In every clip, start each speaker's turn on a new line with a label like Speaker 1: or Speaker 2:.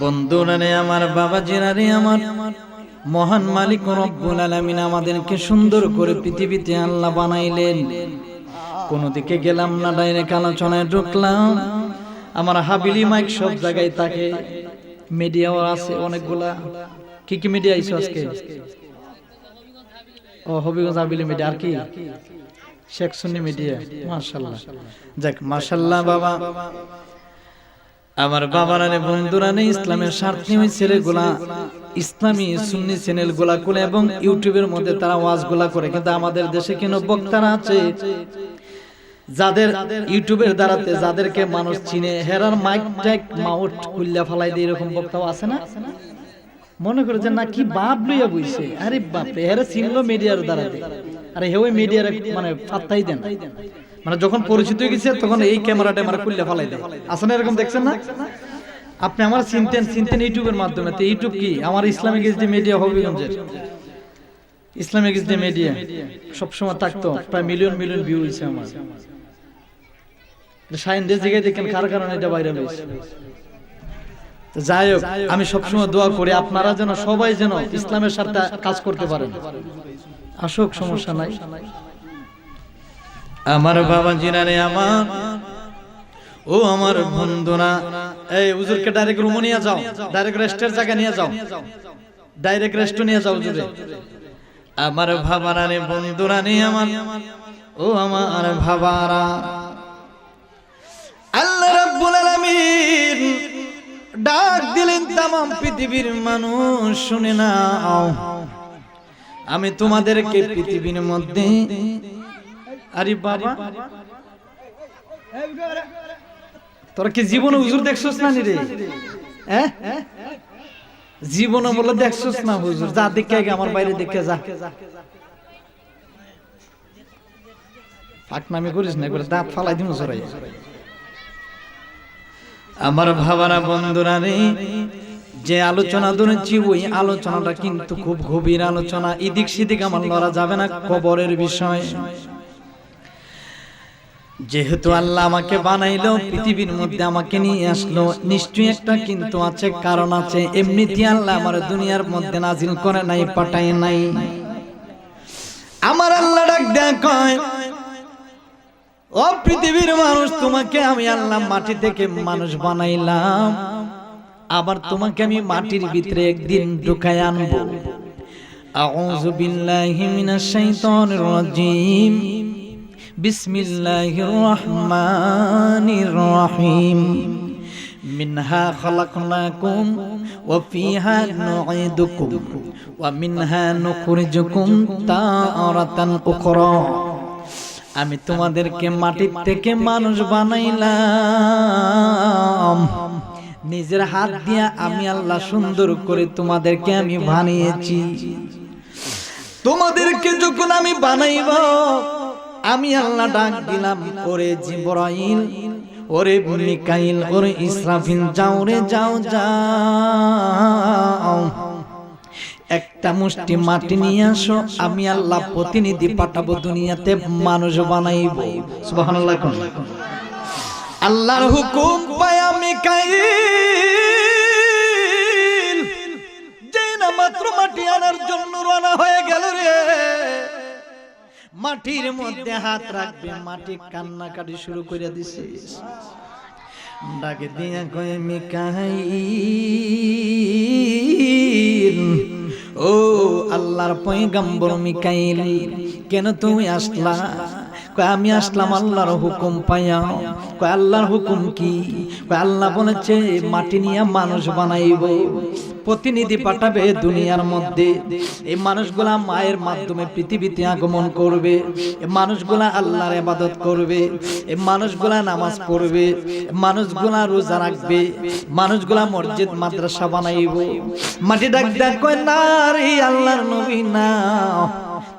Speaker 1: বন্ধুরা রে আমার, বাবাজিরা রে আমার, মহান মালিক রব্বুল আলামিন আমাদেরকে সুন্দর করে পৃথিবীতে আল্লাহ বানাইলেন। কোন দিকে গেলাম না, ডাইরেক্ট আলোচনায় ঢুকলাম। আমার হাবিলি মাইক সব জায়গায় থাকে, মিডিয়াও আছে অনেকগুলা। কি কি মিডিয়া আইছো আজকে? ও হবিগঞ্জ হাবিলি মিডিয়া, আর কি শেখ সুন্নি মিডিয়া। মাশাআল্লাহ, যাক মাশাআল্লাহ। বাবা আমার বাবারা রে, বন্ধুরা রে, ইসলামের স্বার্থে ওই ছেলেগুলা ইসলামী সুন্নি চ্যানেল গুলা খুলে এবং ইউটিউবের মধ্যে তারা ওয়াজ গুলা করে। কিন্তু আমাদের দেশে কেন বক্তারা আছে যাদের ইউটিউবের দ্বারাতে যাদেরকে মানুষ চিনে, হেরার মাইক ট্যাক মাউট খুললা ফালাই দিয়ে এরকম বক্তাও আছে না? মনে করে যে না কি বাপ লইয়া বইছে, আরে বাপ রে, হেরা চিনলো মিডিয়ার দ্বারাতে। আরে হে ওই মিডিয়ার মানে পাত্তাই দেন, মানে যখন পরিচিত হয়ে গেছে তখন এই ক্যামেরাটা আমার খুললা ফালাই দেয়। আসলে এরকম দেখছেন না? আপনি আমার চিনতেন ইউটিউবের মাধ্যমে। তো ইউটিউব কি আমার ইসলামিক এইচডি মিডিয়া, হবিগঞ্জের ইসলামিক এইচডি মিডিয়া সবসময় থাকতো, প্রায় মিলিয়ন মিলিয়ন ভিউ হয়েছে আমার। সাইন্সের জায়গায় দেখেন কার কারণে এটা বাইরে হয়েছে। যাই হোক, আমি সবসময় দোয়া করি আপনারা যেন সবাই যেন ইসলামের সাথে কাজ করতে পারেন। আসুক, সমস্যা নাই। আমার বাবা জিনারে আমার, ও আমার বন্ধুরা, এই হুজুরকে ডাইরেক্ট রুমে নিয়ে যাও, ডাইরেক্ট রেস্টের জায়গা নিয়ে যাও, ডাইরেক্ট রেস্ট নিয়ে যাও হুজুরে। আমার ভাবারা রে, বন্ধুরা নে আমার, ও আমার ভাবারা, আল্লাহ রাব্বুল আলামিন ডাক দিলেন तमाम পৃথিবীর মানুষ, শুনে নাও, আমি তোমাদেরকে পৃথিবীর মধ্যে, আরে বাবা তোরা কি জীবনে হুজুর দেখছস না রে? হ্যাঁ, জীবনে বলে দেখছস না হুজুর? যা দেখে আগে আমার বাইরে দেখে যা, ফাঁকনামি করিস না, করে দাঁত ফালাই দিমু সরাই। আমার ভাবারা, বন্ধুরা রে, যে আলোচনা ধরেছি ওই আলোচনাটা কিন্তু খুব গভীর আলোচনা। এদিক সেদিক আমার লড়া যাবে না কবরের বিষয়। যেহেতু আল্লাহ আমাকে বানাইলো, পৃথিবীর মধ্যে আমাকে নিয়ে আসলো, নিশ্চয়ই একটা কিন্তু আছে, কারণ আছে। এমনিতে আল্লাহ আমার দুনিয়ার মধ্যে নাজিল করে নাই, পাঠায় নাই। আমার আল্লাহ ডাক দেয়া কয়, ও পৃথিবীর মানুষ, তোমাকে আমি আল্লাহ মাটি থেকে মানুষ বানাইলাম, আবার তোমাকে আমি মাটির ভিতরে একদিন ঢুকায় আনবো। আউযু বিল্লাহি মিনাশ শাইতানির রাজিম, বিসমিল্লাহির রহমানির রহিম। মিনহা খালাকনাকুম ওয়া ফিহা নুঈদুকুম ওয়া মিনহা নুখরিজুকুম তারাতান উখরা। আমি তোমাদেরকে মাটির থেকে মানুষ বানাইলাম, নিজের হাত দিয়া আমি আল্লাহ সুন্দর করে তোমাদেরকে আমি বানিয়েছি। তোমাদেরকে যখন আমি বানাইব, আমি আল্লাহ ডাক দিলাম, ওরে জিবরাইল, ওরে মিকাইল, ওরে ইসরাফিল, যাও রে যাও, যাও একটা মুষ্টি মাটি নিয়ে আসো, আমি আল্লাহ প্রতিনিধি পাঠাবো দুনিয়াতে, মানুষ বানাইব। সুবহানাল্লাহ। আল্লাহর হুকুম পায় মিকাইল যে না মাত্র মাটি আনার জন্য রওনা হয়ে গেল রে, মাটির মধ্যে হাত রাখবে, মাটি কান্নাকাটি শুরু করে দিছে। ডাকে দিয়া কয়, মিকাইল, ও আল্লাহর পয়গম্বর মিকাইল, কেন তুমি আসলা? কয় আমি আসলাম আল্লাহর হুকুম পাইয়া। কয় আল্লাহর হুকুম কি? কয় আল্লাহ বলেছে মাটি নিয়ে মানুষ বানাইব, প্রতিনিধি পাঠাবে দুনিয়ার মধ্যে। এই মানুষগুলা মায়ের মাধ্যমে পৃথিবীতে আগমন করবে, এই মানুষগুলা আল্লাহর ইবাদত করবে, এই মানুষগুলা নামাজ পড়বে, মানুষগুলা রোজা রাখবে, মানুষগুলা মসজিদ মাদ্রাসা বানাইব। মাটি ডাক ডাক কয়, না রে আল্লাহর নবী, না,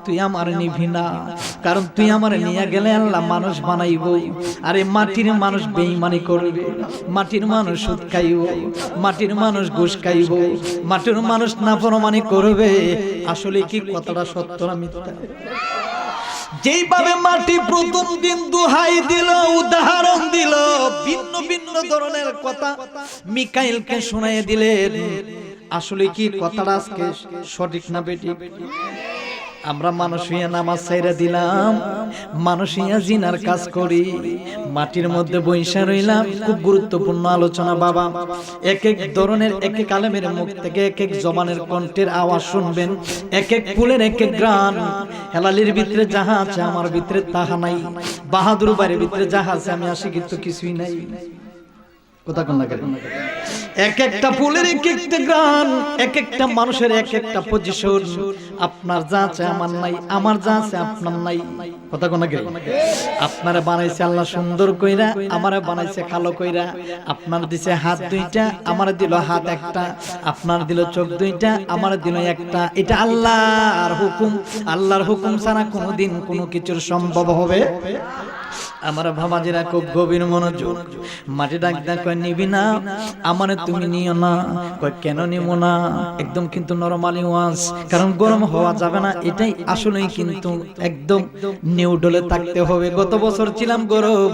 Speaker 1: তুই আমার নিবি না, কারণ তুই আমার নিয়ে গেলে আল্লাহ মানুষ বানাইব। আরে মাটির মানুষ বেঈমানি করবে, মাটির মানুষ সুদ খাইব, মাটির মানুষ ঘুষ খাইব, মাটির মানুষ নাফরমানি করবে। আসলে কি কথাটা সত্য না মিথ্যা? যেইভাবে মাটি প্রথম দিন দোহাই দিল, উদাহরণ দিল, ভিন্ন ভিন্ন ধরনের কথা মিকাইলকে শোনায় দিলেন। আসলে কি কথাটা আজকে সঠিক না বেঠিক? আমরা মানুষ হইয়া নামাজ ছাইরা দিলাম, মানুষ হইয়া জিনার কাজ করি, মাটির মধ্যে বইসা রইলাম। খুব গুরুত্বপূর্ণ আলোচনা বাবা। এক এক ধরনের এক এক আলেমের মুখ থেকে এক এক জবানের কণ্ঠের আওয়াজ শুনবেন, এক এক ফুলের এক এক গান। হেলালির ভিতরে যাহা আছে আমার ভিতরে তাহা নাই, বাহাদুর বাড়ির ভিতরে যাহা আছে আমি আসি কিন্তু কিছুই নাই। কথা কোন লাগে? এক একটা ফুলের এক একটা গান, এক একটা মানুষের এক একটা পজিশন। আপনার যা আছে আমার নাই, আমার যা আছে আপনার নাই। কথা কোন লাগে? আপনারা বানাইছে আল্লাহ সুন্দর কইরা, আমারে বানাইছে কালো কইরা। আপনার দিছে হাত দুইটা, আমারে দিল হাত একটা। আপনার দিল চোখ দুইটা, আমারে দিল একটা। এটা আল্লাহর হুকুম। আল্লাহর হুকুম ছাড়া কোনোদিন কোনো কিছুর সম্ভব হবে? আমার ভাবাজিরা খুব গভীর মনোযোগ। মাটি ডাক ডাক কয় নিবি না, আমারে তুমি নিও না। কয় কেন নিব না? একদম কিন্তু নরমালি ওয়াজ, কারণ গরম হওয়া যাবে না। এটাই আসলেই কিন্তু একদম নিউডলে থাকতে হবে। গত বছর ছিলাম গরম,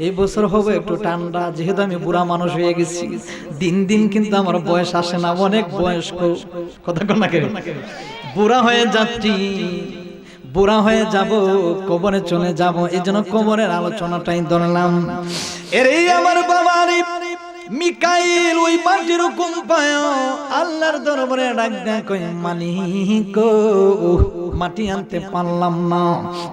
Speaker 1: এই বছর হবে একটু ঠান্ডা। যেহেতু আমি বুড়া মানুষ হয়ে গেছি, দিন দিন কিন্তু আমার বয়স আসে না, অনেক বয়স্ক। কথা কোন না? বুড়া হয়ে যাচ্ছি, বুড়া হয়ে যাব, কবরে চলে যাব। এই জন্য কবরের আলোচনাটাই ধরলাম। এরে আমার বাবারে মিকাইল ওই মাটির হুকুম পায় আল্লাহর দরবারে ডাক দেয়, কই মালিক মাটি আনতে পারলাম না।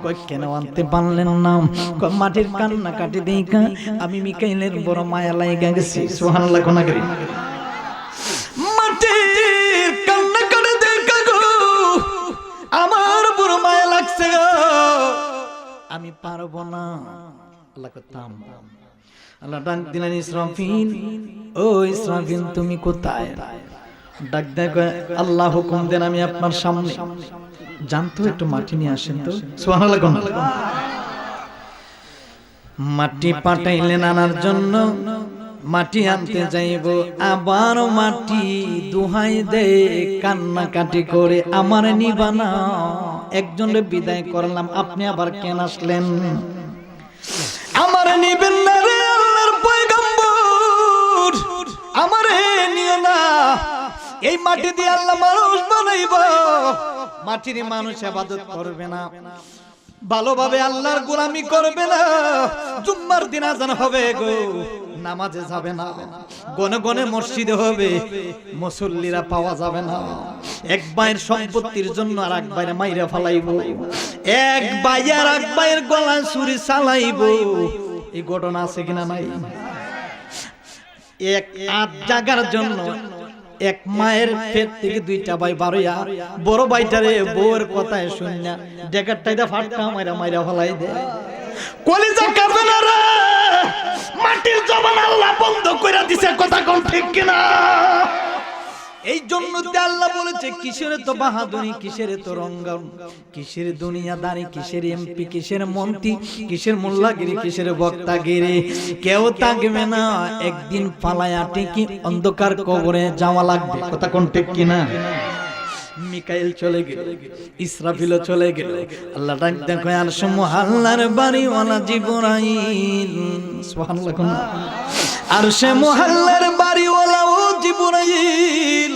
Speaker 1: কই কেন আনতে পারলেন না? কই মাটির কান্না কাটি দেইকা আমি মিকাইলের বড় মায়া লাগা গেছি। সুবহানাল্লাহ কোন করি? মাটির কান্না কাটি দেইকা গো আমার বড় মায়া লাগছে গো, আমি পারবো না। আল্লাহ করতাম। আল্লাহ ডাক দিলেন ইসরাফিল, ও ইসরাফিল তুমি কোথায়? ডাক দেখ, আল্লাহ হুকুম দেন আমি আপনার সামনে। জানতো একটু মাটি নিয়ে আসেন তো। সুবহানাল্লাহ কোন? মাটি পাঠাইলেন আনার জন্য। মাটি আনতে যাইব, আবার মাটি দুহাই দে কান্নাকাটি করে আমার নিবানা। একজনে বিদায় করলাম, আপনি আবার কেন আসলেন? আমার নিবেন না রে আল্লাহর পয়গম্বর, আমারে নিও না। এই মাটি দিয়ে আল্লাহ মানুষ বানাইব, মাটির মানুষ ইবাদত করবে না, ভালোভাবে আল্লাহর গোলামি করবে না। জুম্মার দিন আজান হবে গো, নামাজে যাবে না, গনে গনে মসজিদে হবে, মুসল্লিরা পাওয়া যাবে না। এক ভাইয়ের সম্পত্তির জন্য আর এক ভাইয়ের মাইরা ফালাইব, এক ভাই আর এক ভাইয়ের গলায় ছুরি চালাইব। এই ঘটনা আছে কিনা নাই? এক আট জায়গার জন্য এক মায়ের পেট থেকে দুইটা ভাই বারোয়া, বড় ভাইটারে বউয়ের কথায় শুনিয়া ডেকারটাইদা ফাটকা মাইরা মাইরা ফলাই দে। কলিজা কাঁপে না রে, মাটির জবান আল্লাহ বন্ধ কইরা দিছে। কথা কোন ঠিক কিনা? এই জন্য আল্লাহ বলেছে কিসের তো বাহাদুরি, কিসের তো রঙ্গন, কিসের দুনিয়াদারি, কিসের এমপি, কিসের মন্ত্রী, কিসের মোল্লাগিরি, কিসের বক্তাগিরি। কেউ থাকবে না, একদিন পালায়া টিকি অন্ধকার কবরে যাওয়া লাগবে। কথা কোন ঠিক কিনা? মিকাইল চলে গেল, ইসরাফিল চলে গেল। আল্লাহ ডাক দেখো আর মুহাল্লার বাড়িওয়ালা জিবরাইল। সুবহানাল্লাহ কোন? আর সে মুহাল্লার বাড়িওয়ালা ও জিবরাইল,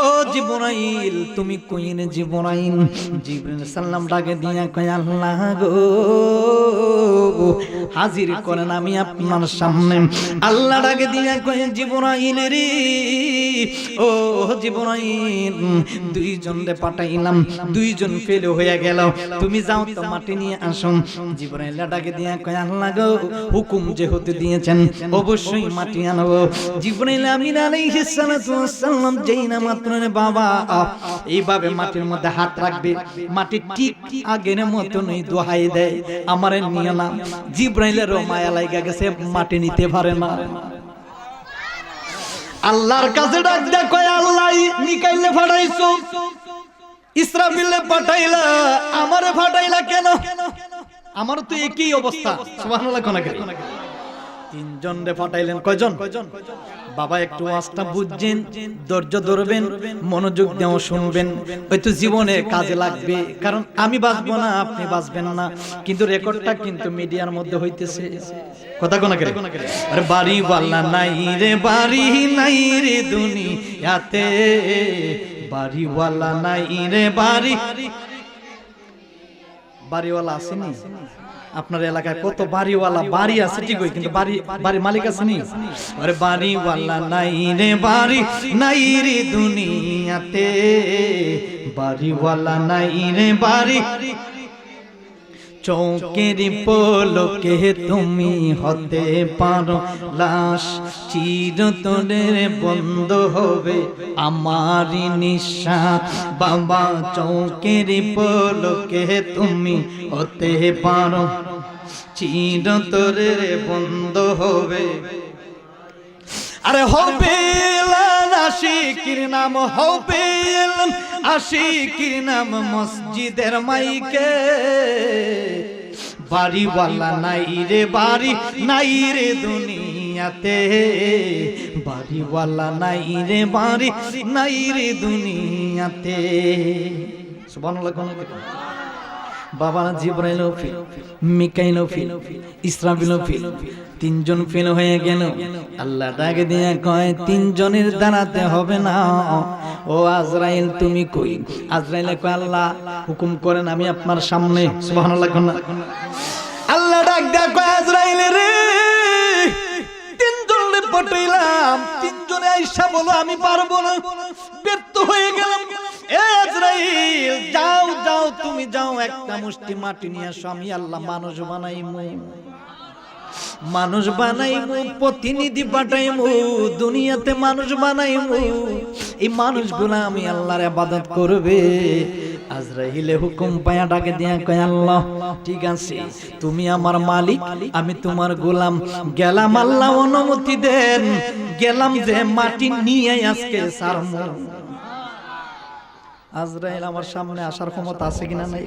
Speaker 1: ও জিবরাইল তুমি কইনে? জিবরাইল, জিবরাইল সালাম ডাকে দিয়া কয় আল্লাহ গো হাজির করেন আমি আপনার সামনে। আল্লাহ ডাকে দিয়া কয় জিবরাইল রে, ও জিবরাইল দুইজন রে পাঠাইলাম, দুইজন ফেল হয়ে গেল, তুমি যাও তো মাটি নিয়ে আসো। জিবরাইল ডাকে দিয়া কয় আল্লাহ গো হুকুম যেহেতু দিয়েছেন অবশ্যই মাটি আনবো। জিবরাইল আমিন আলাইহিস সালাতু ওয়াস সালাম যেই না মাত্র বাবা এইভাবে মাটির মধ্যে হাত রাখবে, মাটি ঠিক আগের মতনই দোহাই দেয় আমারে নিয়ে না। জিবরাইলের মায়া লাগা গেছে, মাটি নিতে পারে না। আল্লাহর কাছে ডাক দেয় কয় আল্লাহ মিকাইলে পাঠাইছো, ইসরাফিলে পাঠাইলা, আমারে পাঠাইলা কেন? আমার তো একই অবস্থা। সুবহানাল্লাহ কোন? তিনজন রে পাঠাইলেন। কয়জন? বাবা একটু ওয়াজটা বুঝছেন, ধৈর্য ধরবেন, মনোযোগ দিয়ে শুনবেন, হয়তো জীবনে কাজে লাগবে। কারণ আমি বাঁচবো না, আপনি বাঁচবেন না, কিন্তু রেকর্ডটা কিন্তু মিডিয়ার মধ্যে হইতেছে। কথা কোনা করে আরে বাড়িওয়ালা নাই রে, বাড়ি নাই রে দুনিয়াতে, বাড়িওয়ালা নাই রে, বাড়িওয়ালা আসেনি আপনার এলাকায়? কত বাড়িওয়ালা বাড়ি আছে ঠিকই, কিন্তু বাড়ির মালিক আসেনি। আরে বাড়িওয়ালা নাই রে, বাড়ি নাই রে দুনিয়াতে, বাড়িওয়ালা নাই রে, বাড়ি। চৌকের পলকে তুমি হতে পারো লাশ, চিরতরে বন্ধ হবে আমার নিঃশ্বাস। বাবা চৌকের পলকে তুমি হতে পারো, চিরতরে বন্ধ হবে। আরে হবে আশিকির নাম, হবে আশিকির নাম মসজিদের মাইকে, বাড়িওয়ালা নাই রে, বাড়ি নাই রে দুনিয়াতে, বাড়িওয়ালা নাই রে, বাড়ি নাই রে দুনিয়াতে। সুবহানাল্লাহ। বাবা Jibrail fail, Mikail fail, Israfil fail, তিনজন ফেল হয়ে গেল। আল্লাহ ডাকে দিয়ে কয় তিনজনের দাঁড়াতে হবে না, ও আজরাইল তুমি কই? আজরাইল কয় আল্লাহ হুকুম করেন আমি আপনার সামনে। সুবহানাল্লাহ। আল্লাহ ডাক দেয়া কয় আজরাইল রে, তিনজনে পটাইলাম, তিনজনে আইসা বলো আমি পারবো না, ব্যর্থ হয়ে গেলাম। এ আজরাইল যাও যাও, তুমি যাও, একটা মুষ্টি মাটি নিয়ে আসো, আমি আল্লাহ মানুষ বানাইমু, মানুষ বানাইমু, প্রতিনিধি পাঠাইমু, দুনিয়াতে মানুষ বানাইমু, এই মানুষগুলা আমি আল্লাহর ইবাদত করবে। আজরাইলে হুকুম পায়া ডাকে দিয়া কয় আল্লাহ ঠিক আছে, তুমি আমার মালিক, আমি তোমার গোলাম, গেলাম আল্লাহ অনুমতি দেন, গেলাম যে মাটি নিয়ে আজকে সারমু। আজরাইল আমার সামনে আসার ক্ষমতা আছে কিনা নাই?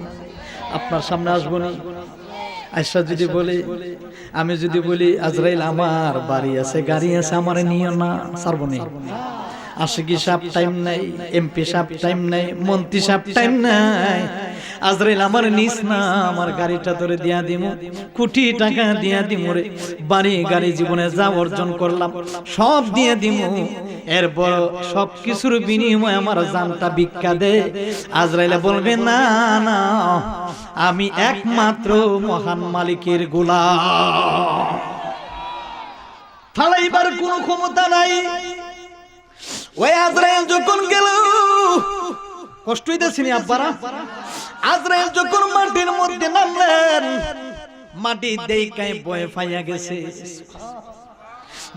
Speaker 1: আপনার সামনে আসবো না? আয়সা যদি বলে, আমি যদি বলি আজরাইল আমার বাড়ি আছে, গাড়ি আছে, আমার নিও না, ছাড়বো না। আশিকি সাহেব টাইম নাই, এমপি সাহেব টাইম নাই, মন্ত্রী সাহেব টাইম নাই। আজরাইল আমার নিস না, আমার গাড়িটা ধরে দিয়া দিমু, কোটি টাকা দিয়া দিমু রে, বাড়ি গাড়ি জীবনে যা অর্জন করলাম সব দিয়ে দিমু, এরপর সব কিছুর বিনিময়ে আমার জানটা ভিক্ষা দে। আজরাইল বলবে না না, আমি একমাত্র মহান মালিকের গোলাম, ফালাইবার কোনো ক্ষমতা নাই। ওই আজরাইল যখন গেল, কষ্ট হইতেছিনি আব্বারা? আজরাইল যখন মাটির মধ্যে নামলেন, মাটি দেখায় ভয় পাইয়া গেছে,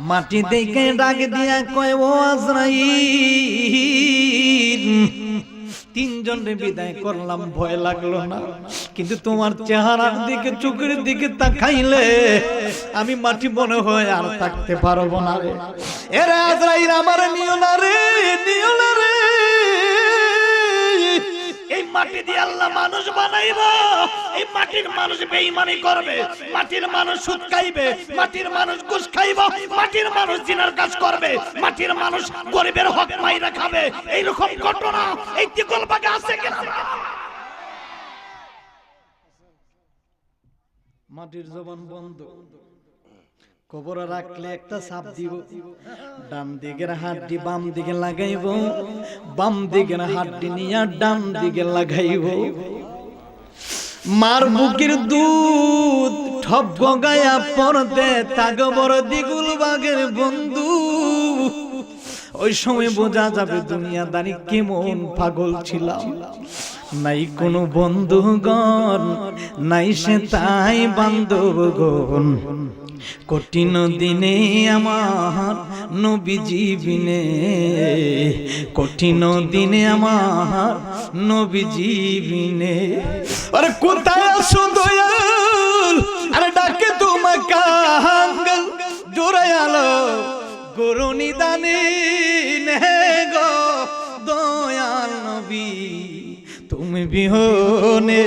Speaker 1: মাটি দেখে ডাক দিয়া কয় ও আজরাইল, তিনজনের বিদায় করলাম, ভয় লাগলো না? কিন্তু তোমার চেহারার দিকে, চোখের দিকে তাকাইলে আমি মাটি মনে হয় আর থাকতে পারবো না রে। এরে আজরাইল আমার নিও না রে, নিও না রে, এই মাটি দিয়ে আল্লাহ মানুষ বানাইবো, এই মাটির মানুষ বেঈমানি করবে, মাটির মানুষ সুদ খাইবে, মাটির মানুষ ঘুষ খাইবে, মাটির মানুষ জিনার কাজ করবে, মাটির মানুষ গরিবের হক মাইরা খাবে। এইরকম ঘটনা এই তিগলবাগে আছে কিনা? মাটির জবান বন্ধ, কবরে রাখলে একটা চাপ দিব, ডান দিকের হাড্ডি বাম দিকে লাগাইব, বাম দিকের হাড্ডি নিয়ে ডান দিকে লাগাইব। মার বুকের দুধ ঠপ গগায়া পড়তে তাগবর দিগুল বাগের বন্ধু, ওই সময় বোঝা যাবে দুনিয়াদারি কেমন পাগল ছিলাম। নাই কোনো বন্ধুগণ, নাই সে তাই বান্ধবগণ, কঠিন দিনে আমার নবীজি বিনে, কঠিন দিনে আমার নবীজি বিনে। আরে কোথায় আছো দয়াল, আরে ডাকে তোমাকে আঙ্গল জোরে আলো গরুনি দানি নে গো দয়াল নবী, তুমি বিহনে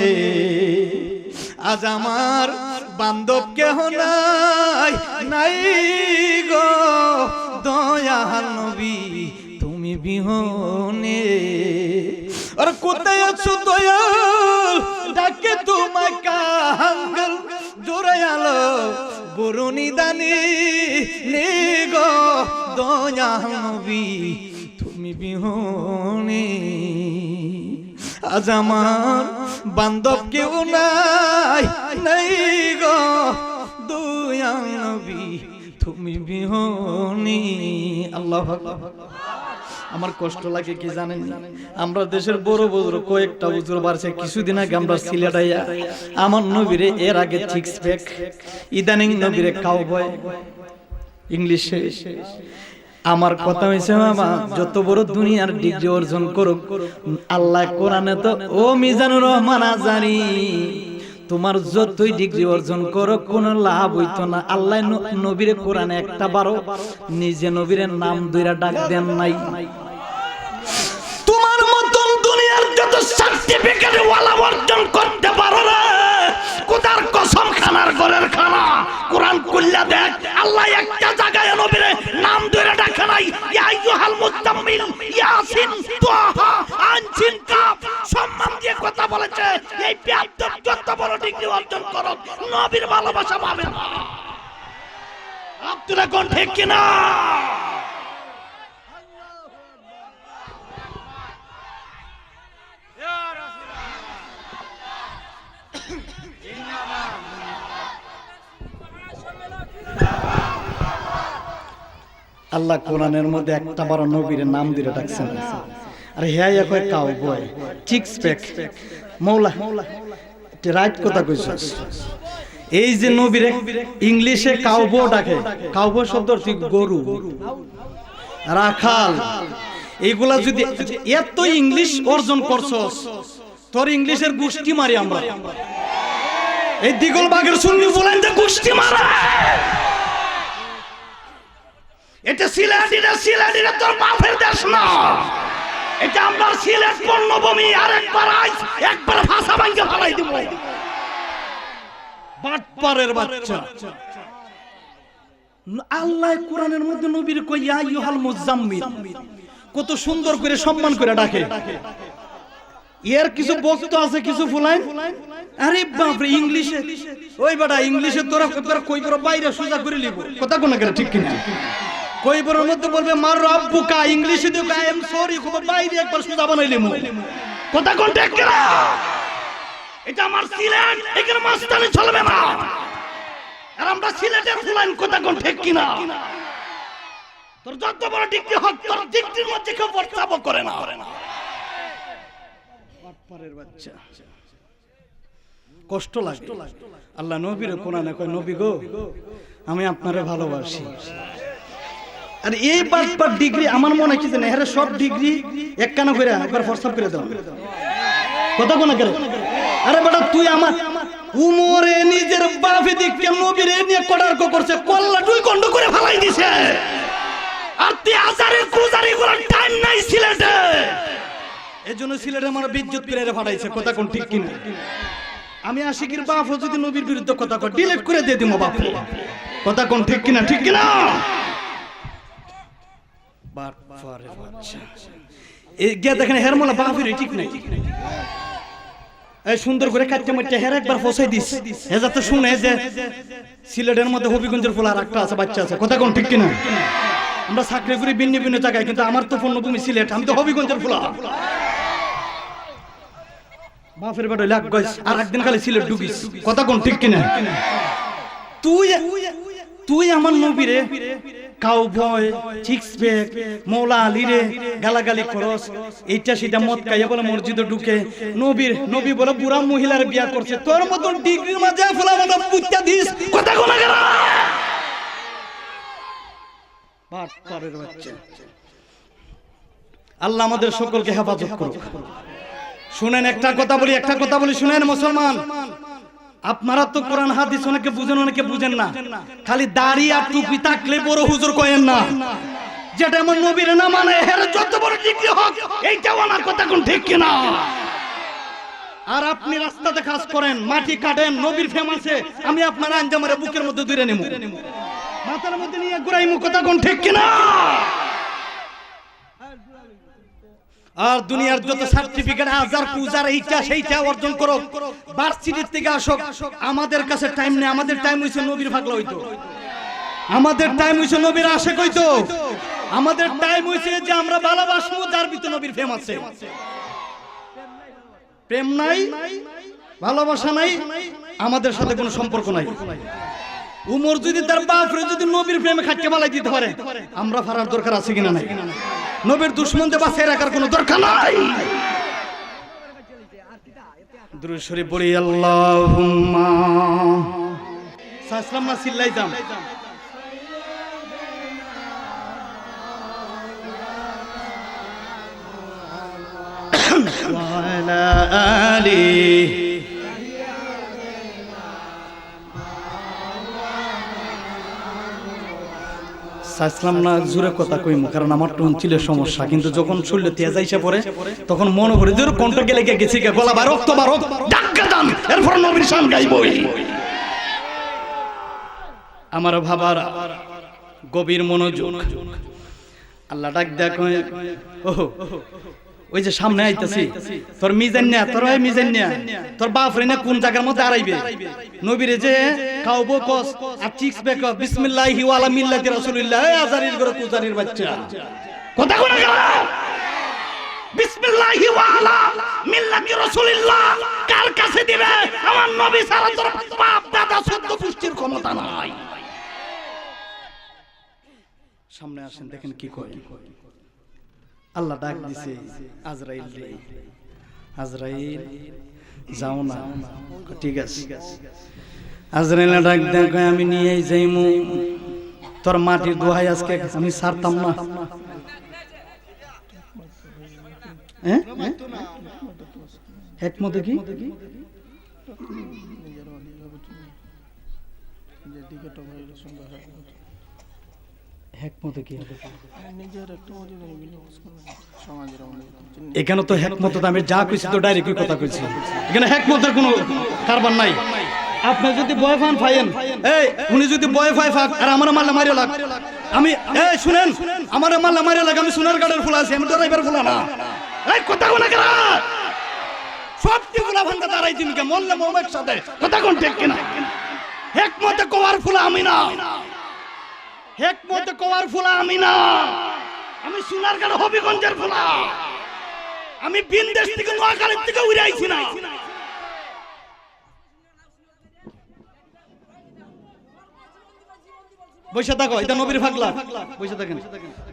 Speaker 1: আজ আমার বান্ধব কেহ নাই, নাই গো দয়াল নবী তুমি বিহনে। আর কোথায় আছো দয়াল ডাকে তোমায় কাঙ্গাল জোরে আলো বরুণী দানি নে গো দয়াল নবী তুমি বিহনে। আজ আমার বান্ধব কেউ নাই নাই গো দয়াল নবী তুমি বিহনে। আল্লাহু আকবার। আমার কষ্ট লাগে কি জানেন, আমরা দেশের বড় বড় কয়েকটা হুজুর বাড়ছে কিছুদিন আগে আমরা সিলেট আইয়া আমার নবীরে এর আগে সিক্স প্যাক, ইদানিং নবীরে কাউবয় ইংলিশে। আমার কথা হইছে মামা যত বড় দুনিয়ার ডিগ্রি অর্জন করুক আল্লাহ কোরআনে তো ও মিজানুর রহমান আজারি তোমার যতই ডিগ্রি অর্জন করো কোনো লাভ হইতো না। আল্লাহ নবীরে কোরআনে একটা বারো নিজে নবীরে নাম ধইরা ডাক দেন নাই। তোমার মতন দুনিয়ার যত সার্টিফিকেট ওয়ালা অর্জন করতে পারো না খোদার কসম খানার ঘরের খানা কোরআন কুল্লা দেখ আল্লাহ একটা জায়গায় নবীরে নাম ধরে ডাকে নাই। ইয়া আইয়ুহাল মুজাম্মিল ইয়াসিন তাহা আনসিন কাফ সম্মান দিয়ে কথা বলেছে। এই বেয়াদব যত বড় ডিগ্রি অর্জন করো নবীর ভালোবাসা পাবে না। আপনারা কোন ঠিক কিনা? আল্লাহ কোরআনের মধ্যে একটা বড় নবীর নাম দিয়ে ডাকছেন। আরে হ্যাঁ কয় কাউবয় সিক্স প্যাক মৌলা রাইট কথা কইছস। এই যে নবীর ইংলিশে কাউবো ডাকে, কাউবো শব্দ ঠিক গরু রাখাল। এইগুলা যদি এত ইংলিশ অর্জন করছস তোর ইংলিশের গুষ্টি মারি আমরা। এই দিগল বাগের সুন্নি বলেন যে গুষ্টি মারা। এটা সিলেটিরা তোর বাপের দেশ না, এটা আমরা সিলেট পণ্যভূমি। আর একবার ভাষা ভাঙে ফেলাই দিব বাটপারের বাচ্চা। আল্লাহ কোরআনের মধ্যে নবীর কই ইয়া আইয়ুহাল মুজাম্মিল কত সুন্দর করে সম্মান করে ডাকে। এর কিছু বক্ত আছে কিছু ফুলাইন। আরে বাপ রে ইংলিশে ওই বেটা ইংলিশে তোরা কই বড় বাইরে সোজা করে লিব কথা কোন করে ঠিক কিনা? কই বড় মধ্যে বলবে মার রব্বুকা ইংলিশে দিও আই এম সরি খুব বাইরে একবার সোজা বানাইলিম কথা কোন ঠিক কিনা? এটা আমার সিলেট এখানে মাস্তানি চলবে না। আর আমরা সিলেটের ফুলাইন কথা কোন ঠিক কিনা? তোর যত বড় ডিগ্রি হোক তোর ডিগ্রির মধ্যে কেউ প্রস্তাব করে না। বাটপারের বাচ্চা কষ্ট লাগে। আল্লাহ নবীর কোরআনে কয় নবী গো আমি আপনারে ভালোবাসি। আর এই বাটপার ডিগ্রি আমার মনে কি জানে এর সব ডিগ্রি একখানা করে একবার প্রস্তাব করে দাও কথা কোন করে। আরে বেটা তুই আমার উমরে নিজের বাপে দিকে নবীরে নিয়ে কটার্ক করছে কল্লা দুই খণ্ড করে ফেলাই দিছে। আর তুই আজারের কুজারি করার টাইম নাই সিলেটে। এজন্য সিলেটে আমার বিদ্যুৎ করে ফাটাইছে কথা কোন ঠিক কিনা? আমি আশিকির বাপ যদি নবীর বিরুদ্ধে কথা কয় ডিলিট করে দিয়ে দিমু বাপ কথা কোন ঠিক কিনা? ঠিক কিনা? বাটপারের বাচ্চা এই গিয়া দেখেন হের মোলা বাপের ঠিক নাই। এই সুন্দর করে কাটতে মারতে হের একবার ফসাই দিস হে যাতে শুনে যে সিলেটের মধ্যে হবিগঞ্জের ফুল আর একটা আছে বাচ্চা আছে কথা কোন ঠিক কিনা? আমরা চাকরি করি ভিন্ন ভিন্ন জায়গায় কিন্তু আমার তো পূর্ণভূমি সিলেট, আমি তো হবিগঞ্জের ফুলা। বাপের বেটা লাগ গইস আর একদিন খালি সিলেট ঢুকিস কথা কোন ঠিক কিনা? তুই আমার নবীরে কাউবয় সিক্স প্যাক মৌলা আলীরে গালাগালি করস। এইটা সেটা মদ খাইয়া বলে মসজিদে ঢুকে নবী বলে বুড়া মহিলার বিয়া করছে। তোর মতন ডিগ্রির মাঝে ফুলা মতো পুত্তা দিস কথা কোন গেরা বাটপারের বাচ্চা। আল্লাহ আমাদের সকলকে হেফাজত করুক। শুনেন একটা কথা বলি শুনেন মুসলমান, আপনারা তো কোরআন হাদিস অনেকে বুঝেন অনেকে বুঝেন না। খালি দাড়ি আর টুপি থাকলে বড় হুজুর কয়েন না। যেটা আমার নবীর না মানে এর যত বড় ডিগ্রি হোক এইটাও আমার কথা কোন ঠিক কিনা? আর আপনি রাস্তাতে কাজ করেন মাটি কাটেন নবীর ফেমাসে আমি আপনার আঞ্জামের বুকের মধ্যে ধরে নেব
Speaker 2: মাথার মধ্যে নিয়ে ঘুরাইমু, কথা কোন ঠিক কিনা? আর দুনিয়ার যত সার্টিফিকেট হাজার পূজার ইচ্ছা সেইটা অর্জন করো, ভার্সিটির থেকে আসো, আমাদের কাছে টাইম নেই। আমাদের টাইম হইছে নবীর পাগলা হইতো, আমাদের টাইম হইছে নবীর আশিক হইতো, আমাদের টাইম হইছে যে আমরা ভালোবাসবো যার ভিতর নবীর প্রেম আছে। প্রেম নাই, ভালোবাসা নাই, আমাদের সাথে কোনো সম্পর্ক নাই। উমর যদি তার বাপরে যদি নবীর প্রেমে খাটকে বালাই দিতে পারে, আমরা ফারার দরকার আছে কিনা নাই? নবীর দুশমনদের বাঁচিয়ে রাখার কোনো দরকার নাই। দুরূদ শরীফ পড়ি, আল্লাহুম্মা সাল্লাম না চিল্লাইতাম। ওয়া আলা আলিহি সাইসলাম না জোরে কথা কইমু, কারণ আমার টোন ছিল সমস্যা। কিন্তু যখন শুনলে তেজ আইসা পড়ে তখন মনে করে জোর কণ্ঠ গেলে গেছি গলা বা রক্ত বা রক্ত ডাক্কা দাম, এরপর নবীর শান গাইবই। আমার ভাবার গভীর মনোযোগ, আল্লাহ ডাক দেখো, ওহো ওই যে সামনে আইতাছি, তোর মিজান না, তোর ভাই মিজান না, তোর বাপ রে না কোন জায়গার মধ্যে আড়াইবে নবীরে যে খাওবো কস আর চিক্স বেক বিসমিল্লাহি ওয়া আলা মিল্লাতি রাসূলিল্লাহ। এই আজারির ঘরে কুজারির বাচ্চা কথা কোনা গেল, বিসমিল্লাহি ওয়া আলা মিল্লাতি রাসূলিল্লাহ কার কাছে দিবে? আমার নবী ছাড়া তোর বাপ দাদা সদ্য পুষ্টির ক্ষমতা নাই। সামনে আসেন, দেখেন কি কয়। আল্লাহ ডাক দিছে আজরাইল রে, আজরাইল যাও না। ঠিক আছে, আজরাইল ডাক দেন, কয় আমি নিয়েই যাইমু, তোর মাটির দোহাই আজকে আমি ছাড়তাম না। হ্যাঁ একমত কি এখানে তো হেকমত আমি যা কইছি তো ডাইরেক্ট কথা কইছি, এখানে হেকমতের কোনো কারবার নাই। আপনি যদি বয় ফান ফাইন, এই উনি যদি বয় ফাই ফাক আর আমার মাল্লা মারিয়া লাগ, আমি এই শুনেন, আমার মাল্লা মারিয়া লাগ, আমি সোনার গাড়ির ফুল আছি, আমি ড্রাইভার ফুল না। এই কথা কোনা করা সবটি ফুলা ভাঙ্গা দাঁড়াই তুমি কে মল্লা মোহাম্মদ সাথে কথা কোন ঠিক কিনা? হেকমতে কোয়ার ফুলা আমি না, হেকমতে কোয়ার ফুলা আমি না, আমি সোনারগাঁও হবিগঞ্জের ফুলা, আমি বিন্দেশ থেকে নোয়াখালীর থেকে উড়ে আইছি না। বসে থাকো, এটা নবীর পাগলা, বসে থাকেন।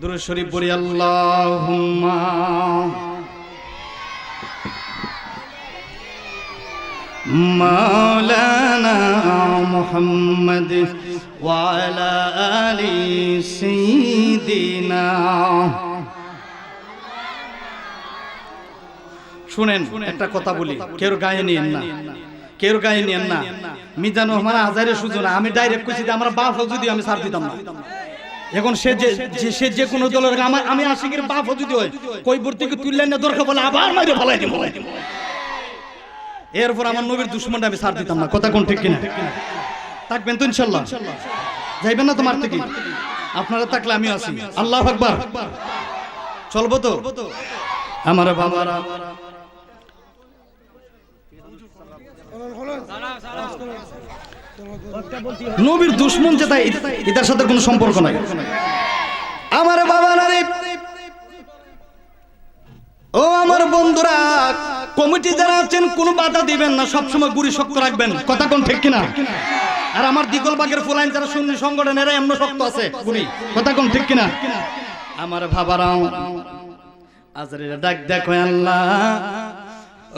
Speaker 2: দুরূদ শরীফ পড়ি, আল্লাহুম্মা মাওলানা মুহাম্মদ ওয়া আলা আলি সাইয়্যিদিনা। শুনেন একটা কথা বলি, কেউ গায়ে নিয়েন না, কেউ গায়ে নিয়েন না। মিজান রহমান আজারে সুজো না, আমি ডাইরেক্ট কইছি যে আমার বাপ যদি আমি ছাড় দিতাম না। এখন সে যে কোনো দলের আমি আশিকের বাপ যদি হয় কই ভর্তিকে তুললেন না দরকার বলে আবার মাইরে ফেলাই দিব, এরপর আমার নবীর দুশমনটা আমি ছাড় দিতাম না। কথা কোন ঠিক কিনা? থাকবেন তো ইনশাআল্লাহ? যাইবেন না তোমার থেকে? আপনারা থাকলে আমি আছি। আল্লাহু আকবার, চলবো তো আমার বাবারা। নবীর দুশমন যেটা এটার সাথে কোনো সম্পর্ক নাই। আমার বাবারা রে, ও আমার বন্ধুরা, কমিটি যারা আছেন কোনো বাধা দিবেন না, সবসময় গুড়ি শক্ত রাখবেন। কথা কোন ঠিক কিনা? আর আমার দিগলবাগের ফুলাইন যারা সুন্নি সংগঠন এরা এমন শক্ত আছে গুড়ি। কথা কোন ঠিক কিনা? আমার বাবারা আজরের ডাক দেখো, আল্লাহ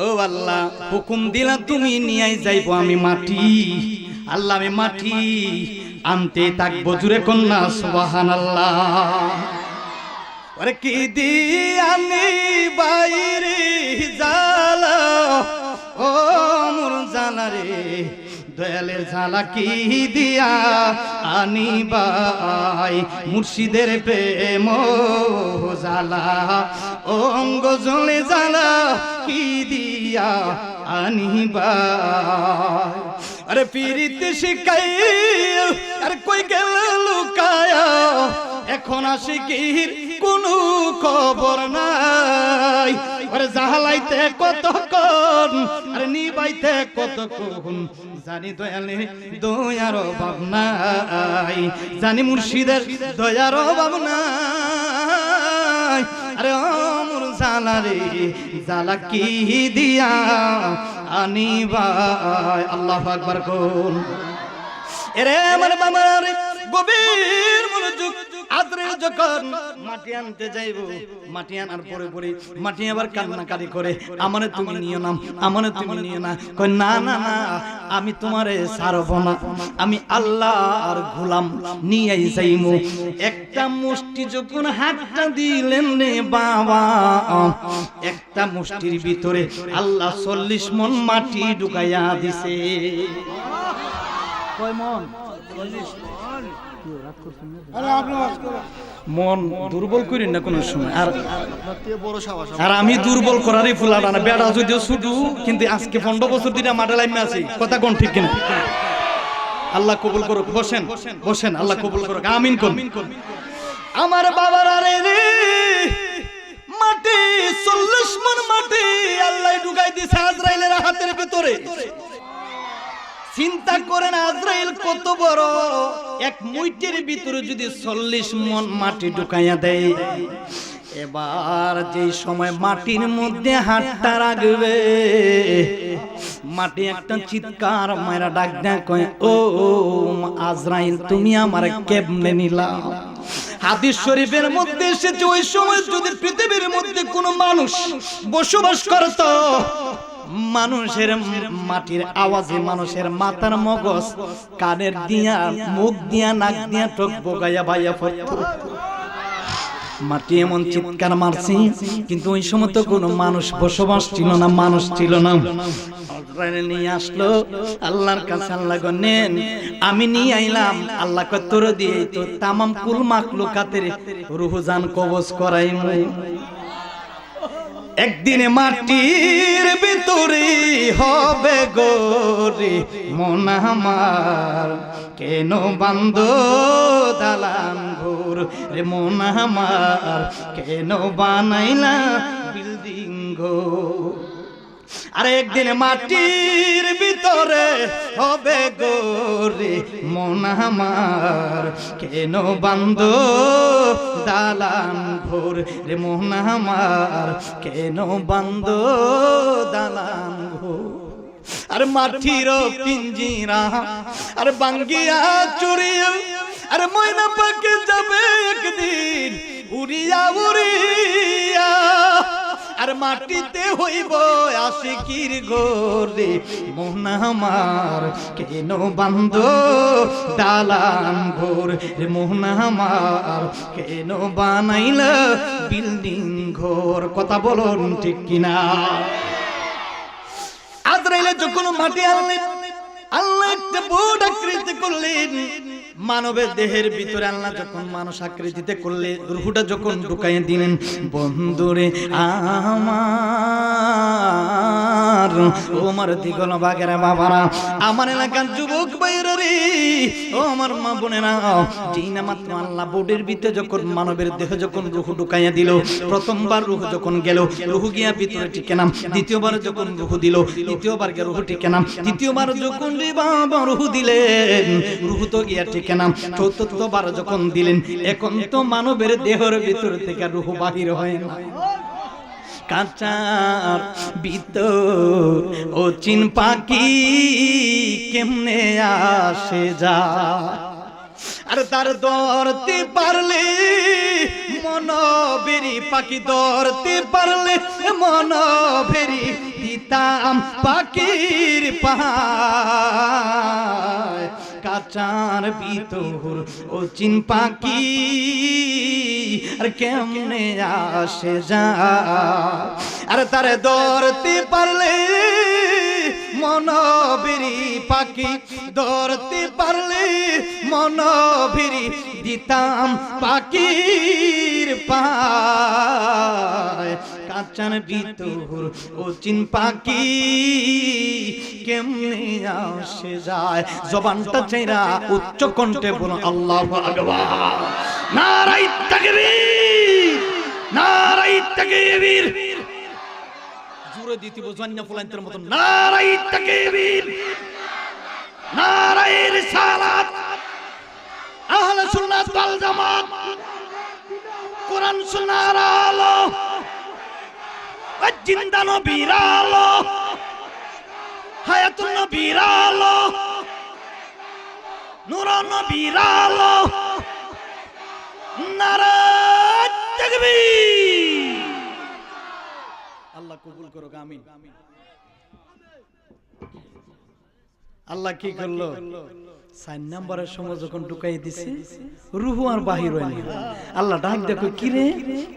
Speaker 2: ও আল্লাহ হুকুম দিলা তুমি নিয়ে যাইবো আমি মাটি। আল্লাহ আমি মাটি আনতে থাকবো, জুড়ে কন্যা সুবহানাল্লাহ। ওরে কি দিয়ানি বাইরে জালা, ও মোর জালা রে, দয়ালের ঝালা কি দিয়া আনি বাই, মুর্শিদের প্রেম জালা, অঙ্গ জলে জালা কি দিয়া আনি বাই। আরে পীরিত শিখাই আর কই গেল লোক এখন আশিকির কোনো খবর নাই। আরে জাহালাইতে কতক্ষণ, আরে নিবাইতে কতক্ষণ, জানি দয়ালে দয়ার অভাব নাই, জানি মুর্শিদের দয়ার অভাব নাই। আরে আমর জালা রে জালা কি দিয়া আনিবাই। আল্লাহু আকবার কোন। এরে আমার বাবা রে গভীর মনোযোগ। আদ্রে যখন মাটি আনতে যাইব, মাটি আনার পরে পরে মাটি আবার কান্নাকাটি করে, আমারে তুমি নিও না, আমারে তুমি নিও না। কই না না না, আমি তোমারে ছাড়ব না, আমি আল্লাহর গোলাম নিয়ে যাইমু। একটা মুষ্টি যখন হাতটা দিলেন রে বাবা, একটা মুষ্টির ভিতরে আল্লাহ 40 মণ মাটি ঢুকাইয়া দিছে। কয় মন? মন দুর্বল করি না কোন সময়। আর আমি দুর্বল করারই ফুলাটা না, বেড়া যদিও ছুটু, কিন্তু আজকে 15 বছর দিনে মাঠে লাইমে আছি। কথা কোন ঠিক কিনা? আল্লাহ কবুল করুক। বসেন বসেন, আল্লাহ কবুল করুক। আমিন কোন। আমার বাবার আরে রে মাটি 40 মণ মাটি আল্লাহ ঢুকাই দিছে আজরাইলের হাতের ভিতরে। চিন্তা করেন আজরাইল কত বড়, এক মুইটের ভিতরে যদি 40 মণ মাটি ঢুকাইয়া দেয়। এবার যে সময় মাটির মধ্যে হাতটা রাখবে, মাটি একটা চিৎকার মায়েরা ডাক দেয়, কয় ও আজরাইল তুমি আমার কেমনে নিলা? হাদিস শরীফের মধ্যে এসেছে ওই সময় যদি পৃথিবীর মধ্যে কোনো মানুষ বসবাস করত, মানুষের মাটির আওয়াজে মানুষের মাথার মগজ কানের দিয়া, মুখ দিয়া, নাক দিয়া ঠোক বগাইয়া বাইয়া পড়ত। মাটি এমন চিৎকার মারছি, কিন্তু ওই সময় তো কোনো মানুষ বসবাস ছিল না, মানুষ ছিল না। নিয়ে আসলো আল্লাহর কাছে, আল্লাহ নেন, আমি নিয়ে আইলাম। আল্লাহ কয় তোর দিয়ে তো তামাম কুল মাখলুকাতের রূহ জান কবজ করাইমু। একদিনে মাটির ভিতরে হবে গোরে মন আমার, কেন বান্দ দালান ঘর রে মন আমার, কেন বানাইলা বিল্ডিং ঘর। আরে একদিন মাটির ভিতরে হবে গোরে মন আমার, কেন বান্দ দালান ঘর রে মন আমার, কেন বান্দ দালান ঘর। আরে মাটির পিঞ্জিরা আরে বাঙ্গিয়া চুরিয়া, আরে ময়না পাকে যাবে একদিন উড়িয়া উড়িয়া। আর মাটিতে হইব আশিকির গোরে মন আমার, কেন বান্দ দালান ঘর রে মন আমার, কেন বানাইলা বিল্ডিং ঘর। কথা বলুন ঠিক কিনা? আজরাইল যখন মাটি আনলেন, আল্লাহ একটা বড় আকৃতি করলেন মানবের দেহের ভিতরে। আল্লাহ যখন মানুষ আকৃতিতে করলে, রূহটা যখন ঢুকাইয়া দিলেন, বন্ধুরে আমার, ও আমার দিগল বাগেরা বাবারা, আমার এলাকার যুবক ভাইরা রে, ও আমার মা বোনেরা, জিনা মাত্র আল্লাহ বোর্ডের ভিতরে যখন মানবের দেহ যখন রূহ ঢুকাইয়া দিল, প্রথমবার রূহ যখন গেল, রূহ গিয়া ভিতরে টিকে নাম। দ্বিতীয়বার যখন রূহ দিল, তৃতীয়বার গিয়া রূহ টিকে নাম। তৃতীয়বার যখন রে বাবা রূহ দিলেন, রূহ তো গিয়া টিকে নাম। চতুর্থবার যখন দিলেন, এখন তো মানবের দেহের ভিতর থেকে রূহ বাহির হয় না। কাঁচার ভিতর ও চিন পাখি কেমনে আসে যা, আর তার ধরতে পারলে মনবেরি পাখি, ধরতে পারলে মনবেরি দিতাম পাখির পাহাড়। কাঁচার ভিতর ও চিন পাখি আর কেমনে আসে যা, আর তারে ধরতে পারলে মনবেরি পাখি, ধরতে পারলে মনবেরি দিতাম পাখির পায়।
Speaker 1: খাঁচার ভিতর ও চিন পাখি কেমনে আসে যায় জবানটা চেরা উচ্চ কণ্ঠে বলো আল্লাহু আকবার নারায়ে তাকবীর নারায়ে তাকবীর জোরে দিতে জান্না ফুলান্তের মত নারায়ে তাকবীর নারায়ে রিসালাত আহলে সুন্নাত ওয়াল জামাত কোরআন সুন্নাহর আলো জিন্দা নবীর আলো হায়াতুন নবীর আলো নূর নবীর আলো নারায়ে তাকবীর আল্লাহ কবুল করুক আমিন আল্লাহ কি করলো 4 নম্বরের সময় যখন ঢুকাই দিছে রূহ আর বাহির হয়নি আল্লাহ ডাক দেখো কি রে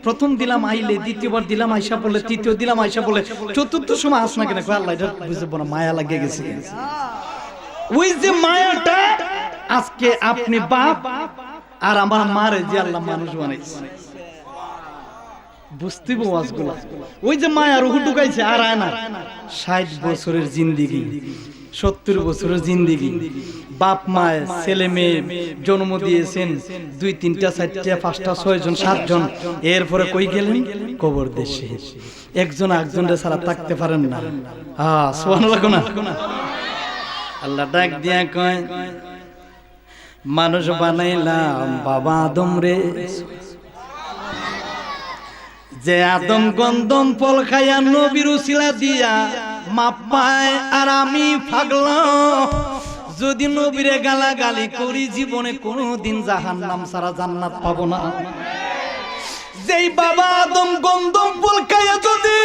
Speaker 1: প্রথম দিলাম আইলে দ্বিতীয়বার দিলাম আয়েশা বলে তৃতীয় দিলাম আয়েশা বলে চতুর্থ সময় আস না কেন আল্লাহ এটা বুঝবো না মায়া লাগে গেছে ওই যে মায়াটা আজকে আপনি বাপ আর আমার মারে যে আল্লাহ মানুষ বানাইছে বুঝতে ওয়াজগুলো ওই যে মায়া রূহ ঢুকাইছে আর আয় না 60 বছরের জিন্দেগি 70 বছরের জিন্দেগি বাপ মায় ছেলে মেয়ে জন্ম দিয়েছেন 2 3টা 4টা 5টা 6 জন 7 জন এরপরে কই গেলেন কবর দেশে একজন একজনের ছাড়া থাকতে পারেন না হ্যাঁ সুবহানাল্লাহ কোনা আল্লাহ ডাক দিয়া কয় মানুষ বানাইলাম বাবা আদম রে যে আদম গন্ধম ফল খায়া নবীর উসিলা দিয়া মাপ পায় আর আমি পাগলা যদি নবীরে গালাগালি করি জীবনে কোনোদিন জাহান্নাম ছাড়া জান্নাত পাবো না যেই বাবা আদম গন্ধম ফল খায়া যদি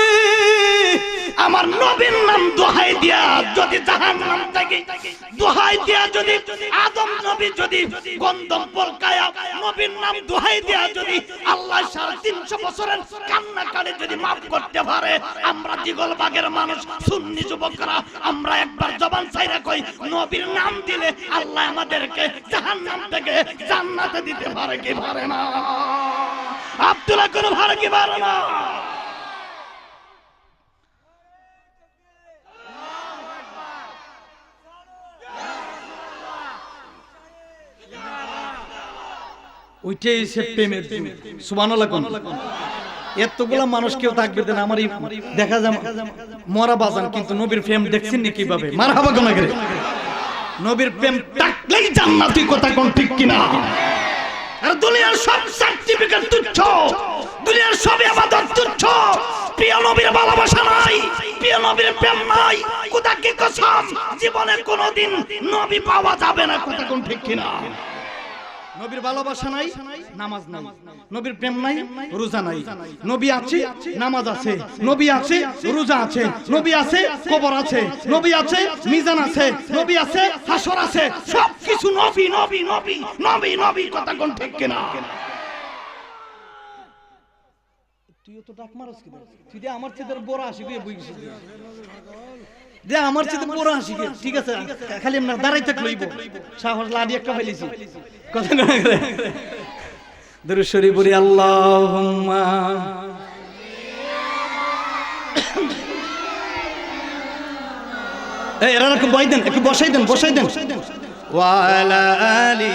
Speaker 1: আমার নবীর নাম দোহাই দিয়া যদি জাহান্নাম থেকে দোহাই দিয়া যদি আদম নবী যদি গন্ধম ফল খায়া নবীর নাম দোহাই দিয়া যদি আল্লাহ 350 বছরের কান্না কাটে যদি maaf করতে পারে আমরা দিগলবাগের মানুষ সুন্নি যুবকরা আমরা একবার জবান ছাইরা কই নবীর নাম দিলে আল্লাহ আমাদেরকে জাহান্নাম থেকে জান্নাতে দিতে পারে কি পারে না আব্দুল্লাহ কোন পারে কি পারে না ওইটাই সে প্রেমের সুবহানাল্লাহ কোন এতগুলা মানুষ কেউ থাকবে না আমারই দেখা যায় মরা বাজান কিন্তু নবীর প্রেম দেখছেন নি কিভাবে মারহাবা কোন করে নবীর প্রেম থাকলেই জান্নাতি কথা কোন ঠিক কিনা আর দুনিয়ার সব সার্টিফিকেট তুচ্ছ দুনিয়ার সব ইবাদত তুচ্ছ প্রিয় নবীর ভালোবাসা নাই প্রিয় নবীর প্রেম নাই খোদা কি কসম জীবনে কোনোদিন নবী পাওয়া যাবে না কথা কোন ঠিক কিনা নবীর ভালোবাসা নাই নামাজ নাই নবীর প্রেম নাই রোজা নাই নবী আছে নামাজ আছে নবী আছে রোজা আছে নবী আছে কবর আছে নবী আছে মিজান আছে নবী আছে হাসর আছে সবকিছু নবী নবী নবী নবী নবী কথা কোন ঠিক কিনা তুই তো ডাক মারস কি তুই দে আমার চেয়ে বড় আসিবি বুঝছিস দে আমার চেয়ে বড় আসিবি ঠিক আছে খালি আমরা দাঁড়াই থাক লইব সাহস লাডি একটা ফেলেছি কথা না করে দরুদ শরীফ পড়ি আল্লাহুম্মা এই এরা একটু বসাই দেন একটু বসাই দেন ওয়া আলা আলি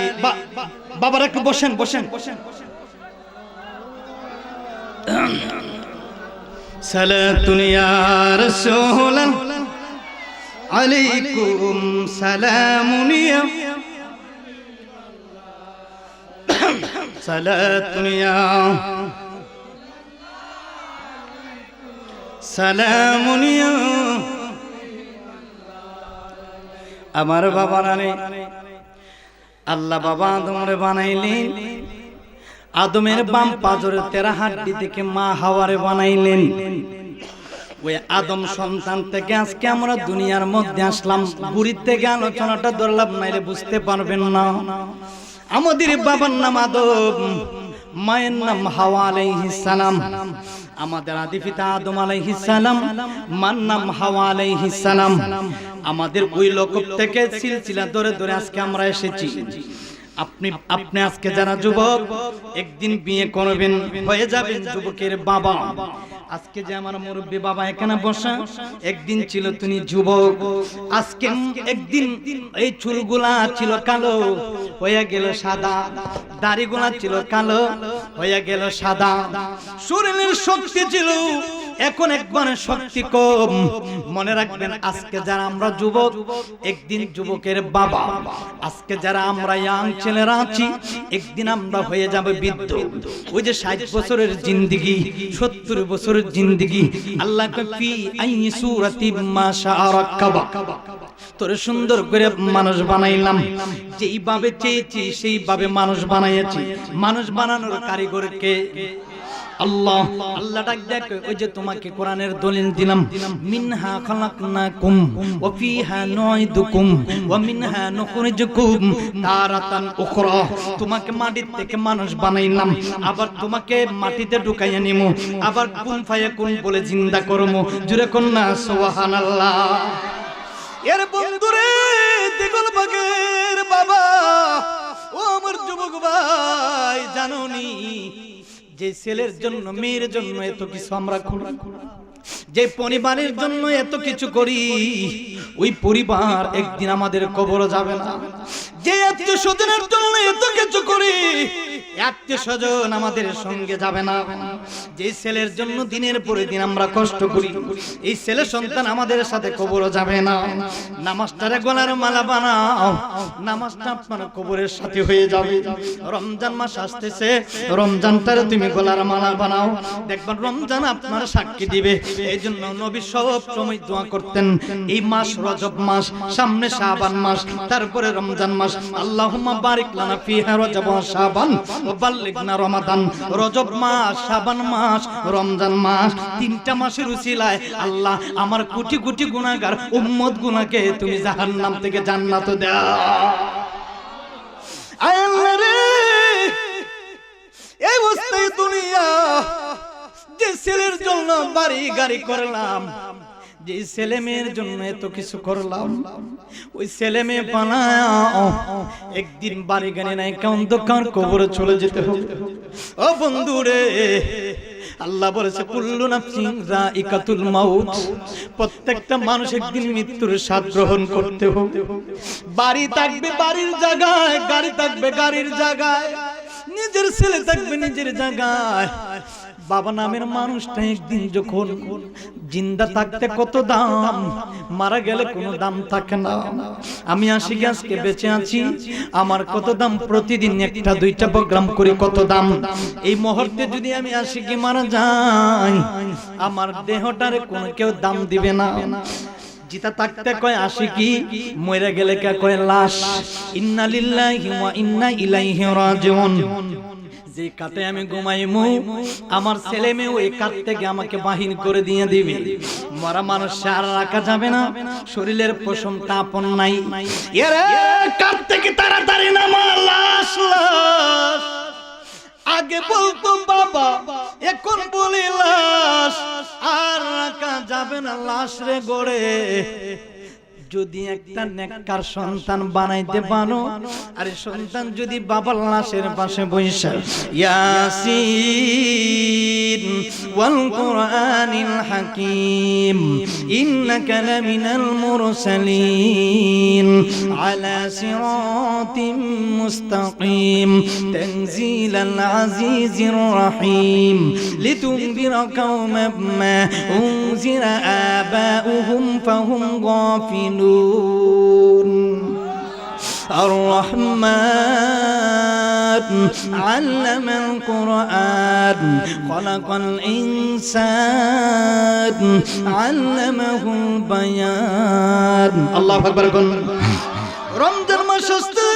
Speaker 1: বাবা একটু বসেন সালাতুন ইয়া রাসূল আলাইকুম সালামুন ইয়া সালাতুন ইয়া সালামুন ইয়া আমার বাবা রানে আল্লাহ বাবা আদমরে বানাইলেন আদমের বাম পাজরের 13 হাড্ডি থেকে মা হাওয়ারে বানাইলেন ওই আদম সন্তান থেকে আজকে আমরা দুনিয়ার মধ্যে আসলাম গুরির থেকে আলোচনাটা ধরলাম নাইলে বুঝতে পারবেন না আমাদের বাবার নাম আদম মায়ের নাম হাওয়া আলাইহিস সালাম আমাদের আদি পিতা আদম আলাইহিস সালাম মার নাম হাওয়া আলাইহিস সালাম আমাদের ওই লকব থেকে সিলসিলা ধরে ধরে আজকে আমরা এসেছি
Speaker 2: আপনি আজকে যারা যুবক একদিন বিয়ে করবেন, হয়ে যাবেন যুবকের বাবা। আজকে যে আমার মুরব্বী বাবা এখানে বসা, একদিন ছিল তিনি যুবক, আজকে একদিন এই চুলগুলা ছিল কালো, হয়ে গেল সাদা, দাড়িগুলা ছিল কালো, হয়ে গেল সাদা, শরীরের শক্তি ছিল এখন একবারে শক্তি কম। মনে রাখবেন, আজকে যারা আমরা যুবক, একদিন যুবকের বাবা। আজকে যারা আমরা ইয়াং ছেলেরা আছি, একদিন আমরা হয়ে যাবে বৃদ্ধ। ওই যে 60 বছরের জিন্দেগি, 70 বছরের জিন্দেগি, আল্লাহ ফি আই সূরাতি মা শাআ রাক্কাবা, তোরে সুন্দর করে মানুষ বানাইলাম, যেইভাবে চেয়েছি সেইভাবে মানুষ বানাইয়াছি। মানুষ বানানোর কারিগর কে? আল্লাহ। আল্লাহ ডাক দেখ, ওই যে তোমাকে কোরআনের দলিল দিলাম, মিনহা খালাকনাকুম ওয়া ফিহা নুইদুকুম ওয়া মিনহা নুখরিজুকুম তারাতান উখরা। তোমাকে মাটি থেকে মানুষ বানাইলাম, আবার তোমাকে মাটিতে ঢুকাইয়া নিমু, আবার কুন ফায়াকুন বলে জিন্দা করমু। জুরে কন্না সুবহানাল্লাহ। এর বন্ধুরে, দিগল বাগের বাবা, ও আমার যুবক ভাই, জানোনি যে ছেলের জন্য, মেয়ের জন্য এত কিছু আমরা করি, যে পরিবারের জন্য এত কিছু করি, ওই পরিবার একদিন আমাদের কবর যাবে না। যে আত্মীয় স্বজনের জন্য এত কিছু করি, আত্মীয় স্বজন আমাদের সঙ্গে যাবে না। যে ছেলের জন্য দিনের পরে দিন আমরা কষ্ট করি, এই ছেলে সন্তান আমাদের সাথে কবর যাবে না। নামাজটারে গলার মালা বানাও, নামাজটা আপনার কবরের সাথে হয়ে যাবে। রমজান মাস আসতেছে, রমজানটারে তুমি গলার মালা বানাও, দেখবেন রমজান আপনার সাক্ষী দিবে। এই জন্য নবী সব সময় দোয়া করতেন, এই মাস রজব মাস, সামনে শাবান মাস, তারপরে রমজান মাস। আল্লাহুম্মা বারিক লানা ফিহা রজব ওয়া শাবান ওয়া বাল্লিগনা রমাদান। রজব মাস, শাবান মাস, রমজান মাস, 3টা মাসের উসিলায় আল্লাহ আমার কোটি কোটি গুনাহগার উম্মত গুনাহকে তুমি জাহান্নাম থেকে জান্নাত দাও। আয় আল্লাহ রে, এই অবস্থায় দুনিয়া, যে ছেলের জন্য বাড়ি গাড়ি করলাম, যে ছেলে মেয়ের জন্য এত কিছু করলাম, ওই ছেলে মেয়ে বানাও, একদিন বাড়ি গাড়ি নাই, অন্ধকার কবরে চলে যেতে হবে। ও বন্ধুরে, আল্লাহ বলেছে কুল্লু নাফসিন যায়িকাতুল মাউত, প্রত্যেকটা মানুষ একদিন মৃত্যুর স্বাদ গ্রহণ করতে হবে। বাড়ি থাকবে বাড়ির জায়গায়, গাড়ি থাকবে গাড়ির জায়গায়, নিজের ছেলে থাকবে নিজের জায়গায়। বাবা নামের মানুষটা একদিন যখন জিন্দা থাকতে কত দাম, মারা গেলে কোনো দাম থাকে না। আমি আশিক আজকে বেঁচে আছি, আমার কত দাম, প্রতিদিন 1টা 2টা প্রোগ্রাম করি, কত দাম। এই মুহূর্তে যদি আমি আশিকে মারা যাই, আমার দেহটারে কোনো কেউ দাম দিবে না। জিতা থাকতে কয় আশিকি, মরে গেলে কে কয় লাশ। ইন্না লিল্লাহি ওয়া ইন্না ইলাইহি রাজিউন। যে কাটে আমি ঘুমাইমু, আমার ছেলে মেয়ে ওই কাট থেকে আমাকে বাহির করে দিয়ে দিবে। মরা মানুষ আর রাখা যাবে না, শরীরের পশমটা আপন নাই। এরে কাট থেকে তাড়াতাড়ি নামা, লাশ লাশ। আগে বলতো বাবা, এখন বলি লাশ। আর রাখা যাবে না লাশ রে গড়ে। যদি একটা নেককার সন্তান বানাইতে পারো, আরে সন্তান যদি বাবার লাশের পাশে বসে ইয়াসিন ওয়াল কুরআনিল হাকীম ইন্নাকা লামিনাল মুরসালিন আলা সিরাতিম মুস্তাকিম তানজিলাল আজিজির রহিম লিতুনদিরা কওমান মা উনজিরা আবাউহুম ফাহুম গাফিলুন। الرحمن علم القرآن خلق الإنسان علمه البيان الله أكبر রমজান মাস আসছে,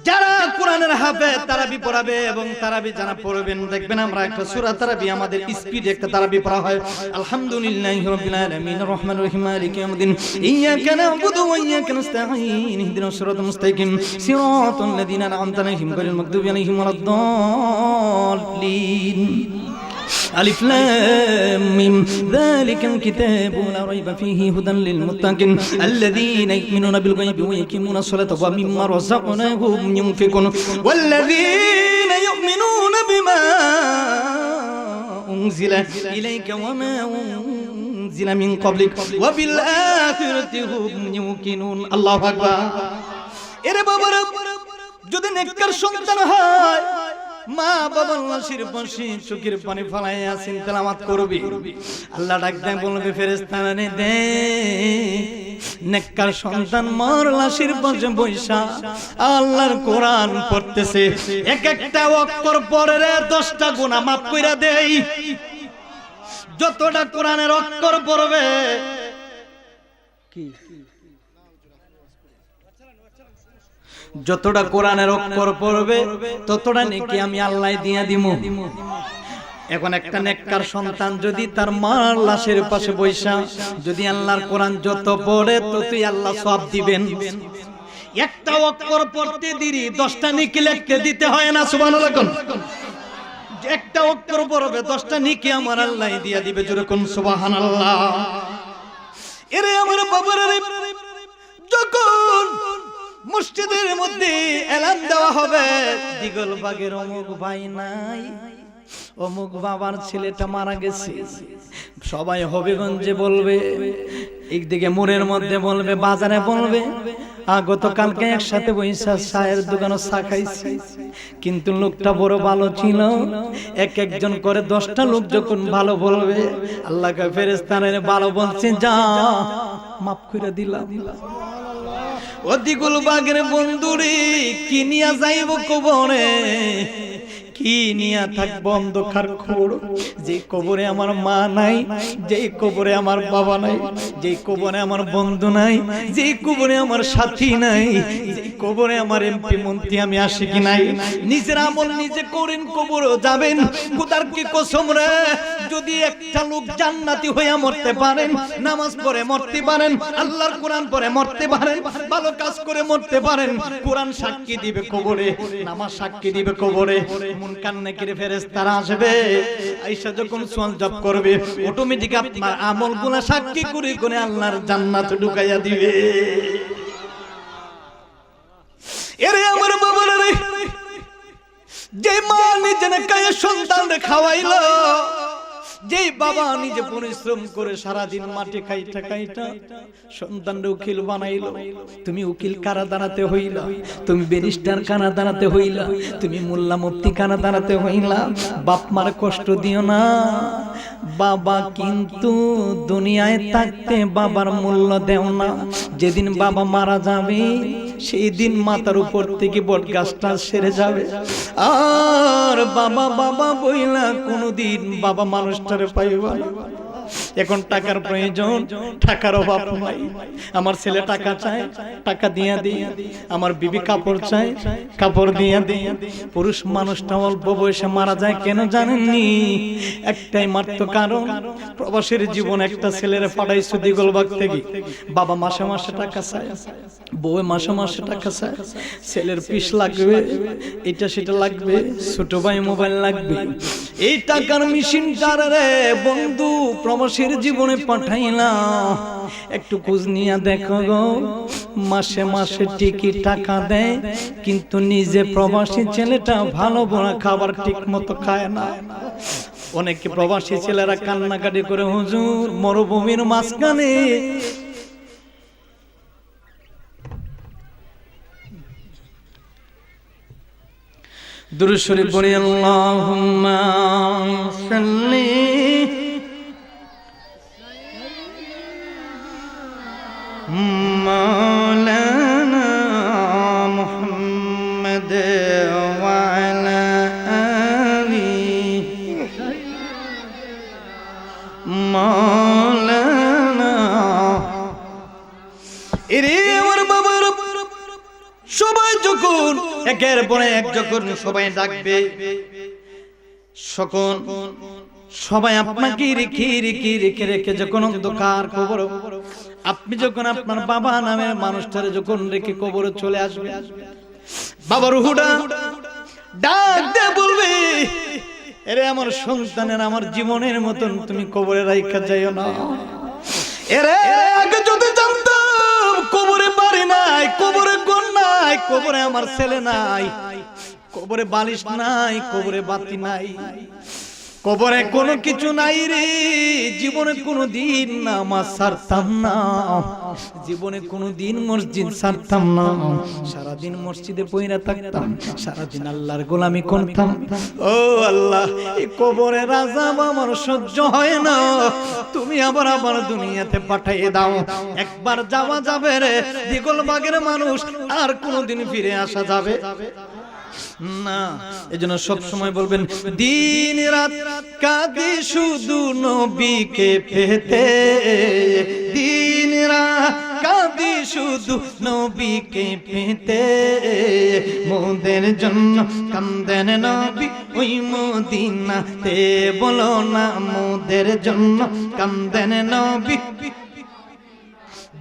Speaker 2: যারা কোরআনের হাফেজ তারাবি পড়াবে এবং তারাবি যারা পড়বেন, দেখবেন আমরা একটা সূরা তারাবি আমাদের স্পিডে একটা তারাবি পড়া হয়। আলহামদুলিল্লাহি রাব্বিল আলামিন রহমানির রহিম মালিকি ইয়াউমিদ্দিন ইয়্যাকা না'বুদু ওয়া ইয়্যাকা নাস্তাঈন ইহদিনাস সিরাতাল মুস্তাকিম সিরাতাল লাযিনা আন'আমতা আলাইহিম গায়রিল মাগদুবি আলাইহিম ওয়ালাদ-দাল্লিন।
Speaker 1: আলিফ লাম মিম যালিকাল কিতাবু লা রাইবা ফীহি হুদাল লিল মুত্তাকিন আল্লাযীনা ইউমিনুনা বিল গায়বি ওয়া ইয়াকিমুনাস সালাতা ওয়া মিম্মা রাযাকনাহুম ইউনফিকুন ওয়াল্লাযীনা ইউমিনুনা বিমা উনজিলা ইলাইকা ওয়া মা উনজিলা মিন ক্বাবলিক ওয়া বিল আখিরাতি হুম ইউকিনুন। আল্লাহু আকবার। এরে বাবারা, যদি নেককার সন্তান হয়, মা বাবার লাশের পাশে চোখের পানি ফেলাইয়া তেলাওয়াত করবি, আল্লাহ ডাক দেয় বলবে ফেরেশতারা নে দে, নেককার সন্তান মার লাশের পাশে বৈশা আল্লাহর কোরআন পড়তেছে, এক একটা অক্ষর পরে রে 10টা গুনাহ মাফ কইরা দেই। যতটা কোরআনের অক্ষর পড়বে কি, যতটা কোরআনের অক্ষর পড়বে ততটা নেকি আমি আল্লাহ দিয়া দিমু। এখন একটা নেককার সন্তান যদি তার মার লাশের পাশে বৈশা যদি আল্লাহর কোরআন যত পড়ে ততই আল্লাহ সওয়াব দিবেন। একটা অক্ষর পড়তে দেরি 10টা নেকি লিখতে দিতে হয় না, সুবহানাল্লাহ। একটা অক্ষর পড়বে 10টা নেকি আমার আল্লাহ দিয়া দিবে, জোরে কোন সুবহানাল্লাহ। এরে আমার বাবারা, যখন মসজিদের মধ্যে এলান দেওয়া হবে দিগল বাগের অমুক ভাই নাই, অমুক বাবার ছেলেটা মারা গেছে, সবাই হবিগঞ্জে বলবে, একদিকে মোড়ের মধ্যে বলবে, বাজারে বলবে, গতকালকে একসাথে বৈশা চায়ের দোকানে চা খাইছি, কিন্তু লোকটা বড় ভালো ছিল। এক একজন করে 10টা লোক যখন ভালো বলবে, আল্লাহকে ফেরেশতারা ভালো বলছে, যা মাফ করে দিলাম। অদিগুল বাগের বন্ধুরে কি নিয়া যাইব কবরে, কি নিয়া থাকবো অন্ধকার খোর, যে কবরে আমার মা নাই, যে কবরে আমার বাবা নাই, যে কবরে আমার বন্ধু নাই, যে কবরে আমার সাথী নাই, যে কবরে আমার এমপি মন্ত্রী আমি আশিকি নাই। নিজের আমল নিজে করেন, কবরে যাবেন। খোদার কি কসম রে, যদি একটা লোক জান্নাতি হইয়া মরতে পারেন, নামাজ পড়ে মরতে পারেন, আল্লাহর কোরআন পড়ে মরতে পারেন, ভালো কাজ করে মরতে পারেন, কোরআন সাক্ষী দিবে কবরে, নামাজ সাক্ষী দিবে কবরে। মুনকার নাকির ফেরেশতারা আসবে, আয়েশা যখন সুয়াল জব করবে, অটোমেটিক আপনার আমলগুলো সাক্ষী করে করে আল্লাহর জান্নাতে ঢুকাইয়া দিবে। এরে আমার বাবারা রে, যে মা নিজে না খায় সন্তানরে খাওয়াইলো, যে বাবা নিজে পরিশ্রম করে সারাদিন মাটি খাইটা খাইটা সন্তানরে উকিল বানাইলো, তুমি উকিল কারা দাঁড়াতে হইলা, তুমি ব্যারিস্টার কারা দাঁড়াতে হইলা, তুমি মোল্লা মুফতি কারা দাঁড়াতে হইলা। বাপ মার কষ্ট দিও না বাবা, কিন্তু দুনিয়ায় থাকতে বাবার মূল্য দেও না। যেদিন বাবা মারা যাবে সেই দিন মাথার উপর থেকে বট গাছটা সেরে যাবে, আর বাবা বাবা বইলা কোনদিন বাবা মানুষটারে পাইবা না। এখন টাকার প্রয়োজন, টাকার অভাব নাই, আমার ছেলে টাকা চায়, টাকা দিয়া দিই, আমার বিবি কাপড় চায়, কাপড় দিয়া দিই। পুরুষ মানুষটা অল্প বয়সে মারা যায় কেন জানেননি? একটাই মাত্র কারণ, প্রবাসীর জীবন। একটা ছেলের পাঠাইছো দিগলবাগ থেকে, বাবা মাসে মাসে টাকা চায়, বউ মাসে মাসে টাকা চায়, ছেলের পিস লাগবে, এটা সেটা লাগবে, ছোট ভাই মোবাইল লাগবে, এই টাকার মেশিন রে বন্ধু প্রবাসীর জীবনে পাঠাইলাম। একটু খোঁজ নিয়ে দেখো গো, মাসে মাসে ঠিকই টাকা দেয়, কিন্তু নিজে প্রবাসী ছেলেটা ভালো বড় খাবার ঠিক মতো খায় না। অনেকে প্রবাসী ছেলেরা কান্নাকাটি করে, হুজুর মরুভূমির মাঝখানে দুরূদ শরীফ পড়ি, আল্লাহুম্মা সাল্লি মাওলানা মুহাম্মদ ওয়া আলা আলি মাওলানা। এরে আমার বাবার সবাই যখন একের পরে এক যখন সবাই ডাকবে, সকল সবাই আপনাকে রেখে রেখে রেখে রেখে যখন অন্ধকার কবর, আপনি যখন আপনার বাবা নামের মানুষটারে যখন রেখে কবরে চলে আসবে, বাবার হুডা ডাক দিয়ে বলবে, এরে আমার সন্তানের আমার জীবনের মতন তুমি কবরে রাইখা যাইও না। এরে আগে যদি জানতাম কবরে বাড়ি নাই, কবরে কোন নাই, কবরে আমার ছেলে নাই, কবরে বালিশ নাই, কবরে বাতি নাই, কবরে কোনো কিছু নাই রে, জীবনে কোনো দিন নামাজ ছাড়তাম না, জীবনে কোনো দিন মসজিদ ছাড়তাম না, সারাদিন মসজিদে পইরা থাকতাম, সারাদিন আল্লাহর গোলামি করতাম। ও আল্লাহ, এই কবরের আযাব আমার সহ্য হয় না, তুমি আবার আবার দুনিয়াতে পাঠিয়ে দাও। একবার যাওয়া যাবে রে দিগলবাগের মানুষ, আর কোনোদিন ফিরে আসা যাবে না। এজন্য সব সময় বলবেন দিন রাত কাঁদি শুধু নবীকে পেতে, দিন রাত কাঁদি শুধু নবীকে পেতে, মোদের জন্য কান্দেন নবী ওই মদিনাতে, বলো না মোদের জন্য কান্দেন নবী।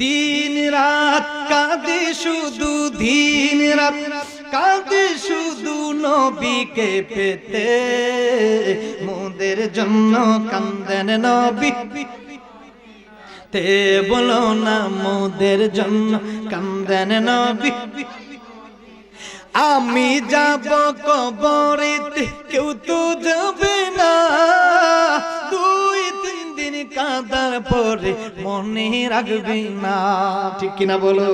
Speaker 1: দিন রাত কাঁদি শুধু, দিন রাত কাঁদি শুধু নবীকে পেতে, মোদের জন্য কান্দেন নবী তে, বলো না মোদের জন্য কান্দেন নবী। আমি যাব কবরেতে কেউ তো যাবে না, দুই তিন দিন কাঁদার পরে মনে রাখবি না, ঠিক কিনা বলো।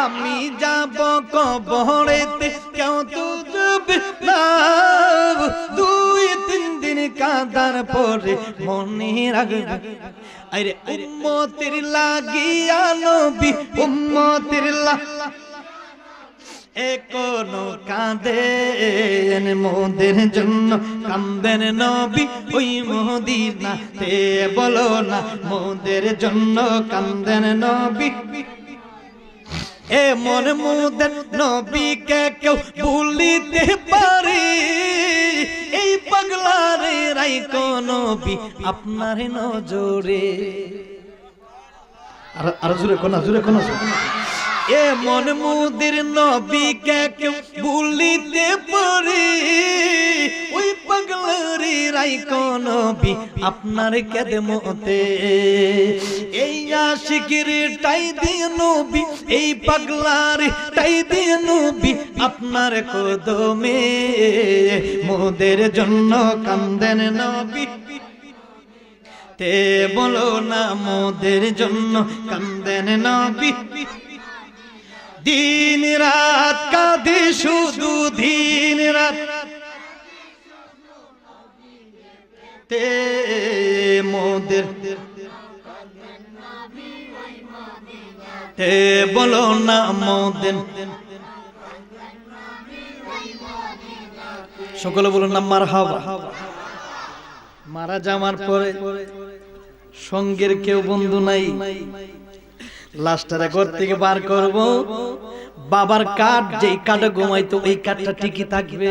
Speaker 1: আমি যাব কবরেতে কেউ তো যাবে না, দুই তিন দিন কাঁদার পরে মনে রাখবি। আরে উম্মতের লাগিয়া নবী, উম্মতের লাগিয়া এখনো কাঁদেন, মোদের জন্য কাঁদেন নবী ওই মদিনাতে, বলো না মোদের জন্য কাঁদেন নবী। এমন মোদের নবীকে কেউ ভুলিতে পারে, এই পাগলারে রাইখো নবী আপনার নজরে। আর জোরে কোনা, জোরে কোনা। এমন মোদের নবীকে কেউ ভুলিতে পারে, ওই পাগলারে রাইখো নবী আপনার খেদমতে, এই আশিকের টাই দিয়ে নবী, এই পাগলারে টাই দিয়ে নবী আপনার কদমে, মোদের জন্য কান্দেন নবী তে, বলো না মোদের জন্য কান্দেন নবী। দিন রাত কাঁদি শুধু, দিন রাত তে, মোদের তে, বলো না মোদের। সকলে বলুন না মারহাবা। মারা যাওয়ার পরে সঙ্গের কেউ বন্ধু নাই, লাশটারে ঘর থেকে বার করব, বাবার কাঠ যেই কাঠে ঘুমাইতো ওই কাঠটা টিকে থাকবে,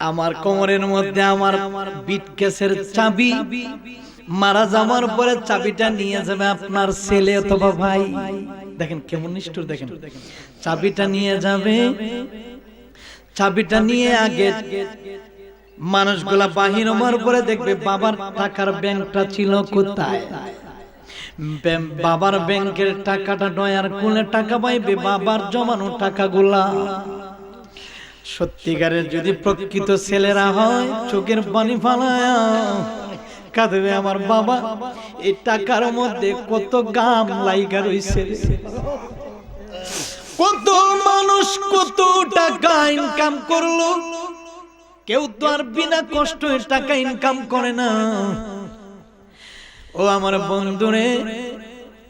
Speaker 1: আমার কোমরের মধ্যে আমার বিটকেসের চাবি, মারা যাওয়ার পরে চাবিটা নিয়ে যাবে আপনার ছেলে অথবা ভাই। দেখেন কেমন নিষ্ঠুর, দেখেন চাবিটা নিয়ে যাবে, চাবিটা নিয়ে আগে মানুষগুলা বাহির হওয়ার পরে দেখবে বাবার টাকার ব্যাংকটা ছিল কোথায়, বাবার ব্যাংকের টাকাটা নয়ার কোলে টাকা পাইবে, বাবার জমানো টাকাগুলা। সত্যিকারের যদি প্রকৃত ছেলেরা হয় চোখের পানি ফালায়া কাঁদবে, আমার বাবা এই টাকার মধ্যে কত গাম লাইগা রইছে, কত মানুষ কত টাকা ইনকাম করলো, কেউ তো আর বিনা কষ্টে টাকা ইনকাম করে না। ও আমার বন্ধুরে,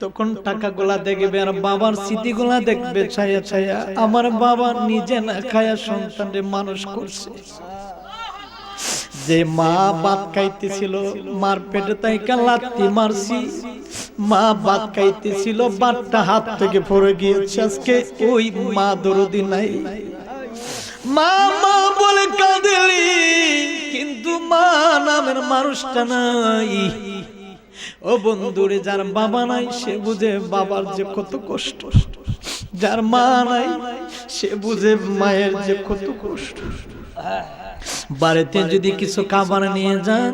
Speaker 1: তখন টাকাগুলা দেখবে আর বাবার স্মৃতিগুলা দেখবে ছায়া ছায়া, আমার বাবা নিজে না খায়া সন্তানরে মানুষ করছে, যে মা ভাত খাইতেছিল মার পেটে তাইকা লাত্তি মারছি, মা ভাত খাইতেছিল ভাতটা হাত থেকে পড়ে গিয়েছে, আজকে ওই মা দরদি নাই, মা মা বলে কাঁদেলি কিন্তু মা নামের মানুষটা নাই। ও বন্ধুরে, যার বাবা নাই সে বুঝে বাবার যে কত কষ্ট, যার মা নাই সে বুঝে মায়ের যে কত কষ্ট। বাড়িতে যদি কিছু খাবার নিয়ে যান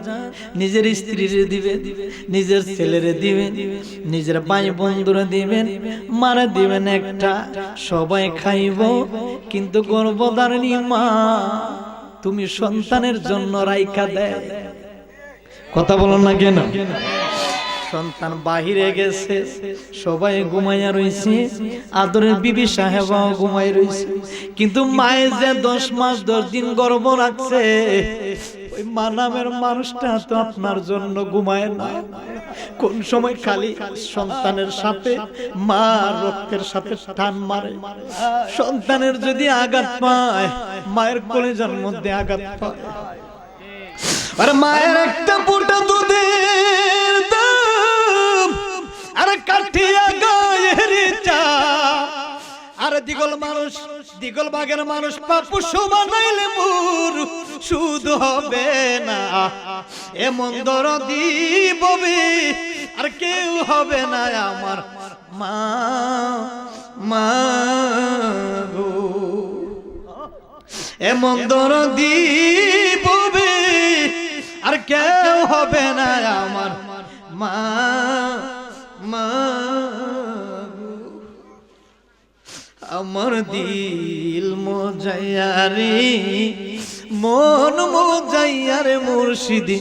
Speaker 1: নিজের স্ত্রীরে দিবেন, নিজের ছেলেরে দিবেন, নিজের ভাই বন্ধুরা দিবেন, মারা দিবেন একটা, সবাই খাইব। কিন্তু গর্ভধারিণী মা তুমি সন্তানের জন্য রাইখা দেয়। কথা বলো না কেন? সন্তান বাহিরে গেছে, সবাই ঘুমাইয়া রইছে, আদরের বিবি সাহেবাও ঘুমাই রইছে, কিন্তু মায়ের যে 10 মাস 10 দিন গর্ভ রাখছে ওই মা নামের মানুষটা তো আপনার জন্য ঘুমায় না। কোন সময় খালি সন্তানের সাথে মা রক্তের সাথে টান মারে, সন্তানের যদি আঘাত পায় মায়ের কলিজার মধ্যে আঘাত পায়। আর মায়ের একটা ফোঁটা দুধের দাম আর কাঠিয়া গায়ের চাপ। আর দিগল মানুষ, দিগল বাগের মানুষ পাপু সমানাইলে মোর সুদ হবে না। এমন দরদি ববে আর কেউ হবে না আমার মা, মা গো। এমন দরদি ববে আর কেউ হবে না আমার মা, মা গো। আমার দিল মজাইয়ারে মন মজাইয়ারে মুর্শিদি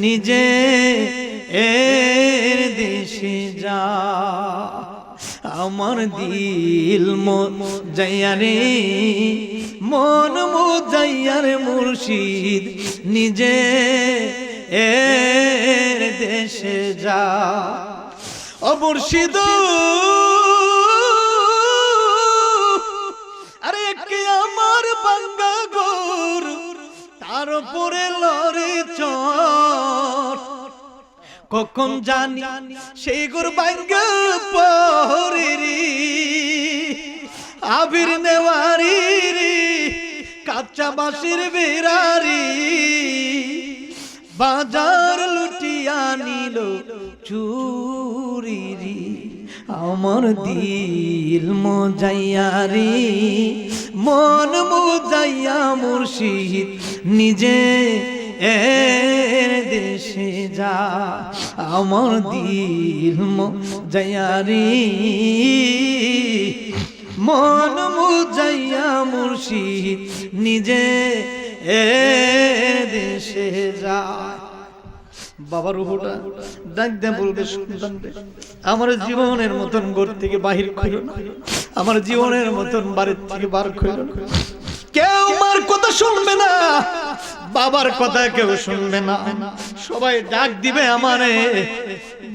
Speaker 1: নিজে এর দেশে যা। আমার দিল মজাইয়ারে মন মজাইয়ারে মুর্শিদ নিজে এর দেশে যা। ও মুর্শিদ আরে কে আমার বাঙ্গা গোর তার উপরে লড়ে চর। কখন জানি সেই গোর বাঙ্গা পরে রে আবির নেওয়ারি রে কাঁচা বাঁশের বেড়ারি বাজার লুটিয়া নিল চুরি রে। আমার দিল মজাইয়া রে মন মজাইয়া মুর্শিদ নিজে এর দেশে যা। আমার দিল মজাইয়া রে মন মজাইয়া মুর্শিদ নিজে এর দেশে যা। বাবার রূহটা ডাক দিয়ে বলবে সন্তান রে আমার জীবনের মতন ঘর থেকে বাহির কইরো না, আমার জীবনের মতন বাড়ির থেকে বার কইরো না। কেউ মার কথা শুনবে না, বাবার কথা কেউ শুনবে না, সবাই ডাক দিবে আমারে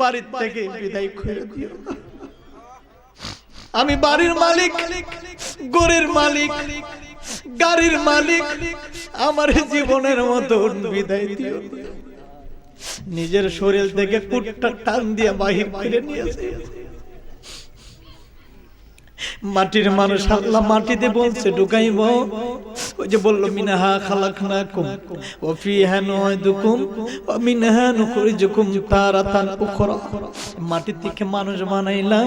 Speaker 1: বাড়ির থেকে বিদায় করে দিও। আমি বাড়ির মালিক, ঘরের মালিক, গাড়ির মালিক, আমার জীবনের মতন বিদায় দিও। নিজের শরীর থেকে কুটটা টান দিয়ে বাহির করে নিয়েছে। মাটির মানুষ আল্লাহ মাটিতে বলছে ঢুকাইব। ওই যে বলল মিনহা খালাকনাকুম ওয়া ফিহা নুইদুকুম ওয়া মিনহা নুখরিজুকুম তারাতান উখরা। মাটি থেকে মানুষ বানাইলাম,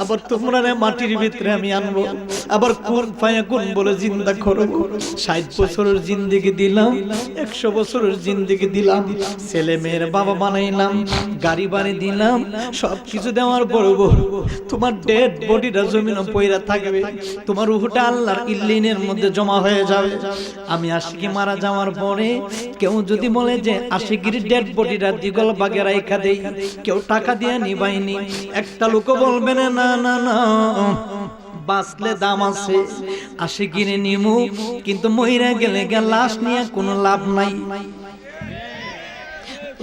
Speaker 1: আবার তোমরা মাটির ভিতরে আমি আনবো, আবার কুন ফায়াকুন বলে জিন্দা করব। 60 বছরের জিন্দেগি দিলাম, 100 বছরের জিন্দেগি দিলাম, ছেলে মেয়ের বাবা বানাইলাম, গাড়ি বাড়ি দিলাম, সবকিছু দেওয়ার পর তোমার ডেড বডিটা জমিনে পয়রা থাকবে, তোমার রূহটা আল্লাহর ইল্লিনের মধ্যে জমা হয়ে যাবে। আমি আশিকি মারা যাওয়ার পরে কেউ যদি বলে যে আশিকির ডেড বডিটা দিগল বাগে রাইখা দেই, কেউ টাকা দিয়ে নিবাইনি, একটা লোক বলবে না না না না বাঁচলে দাম আছে, আশিকিরে নিমু, কিন্তু মইরা গেলে লাশ নিয়ে কোনো লাভ নাই,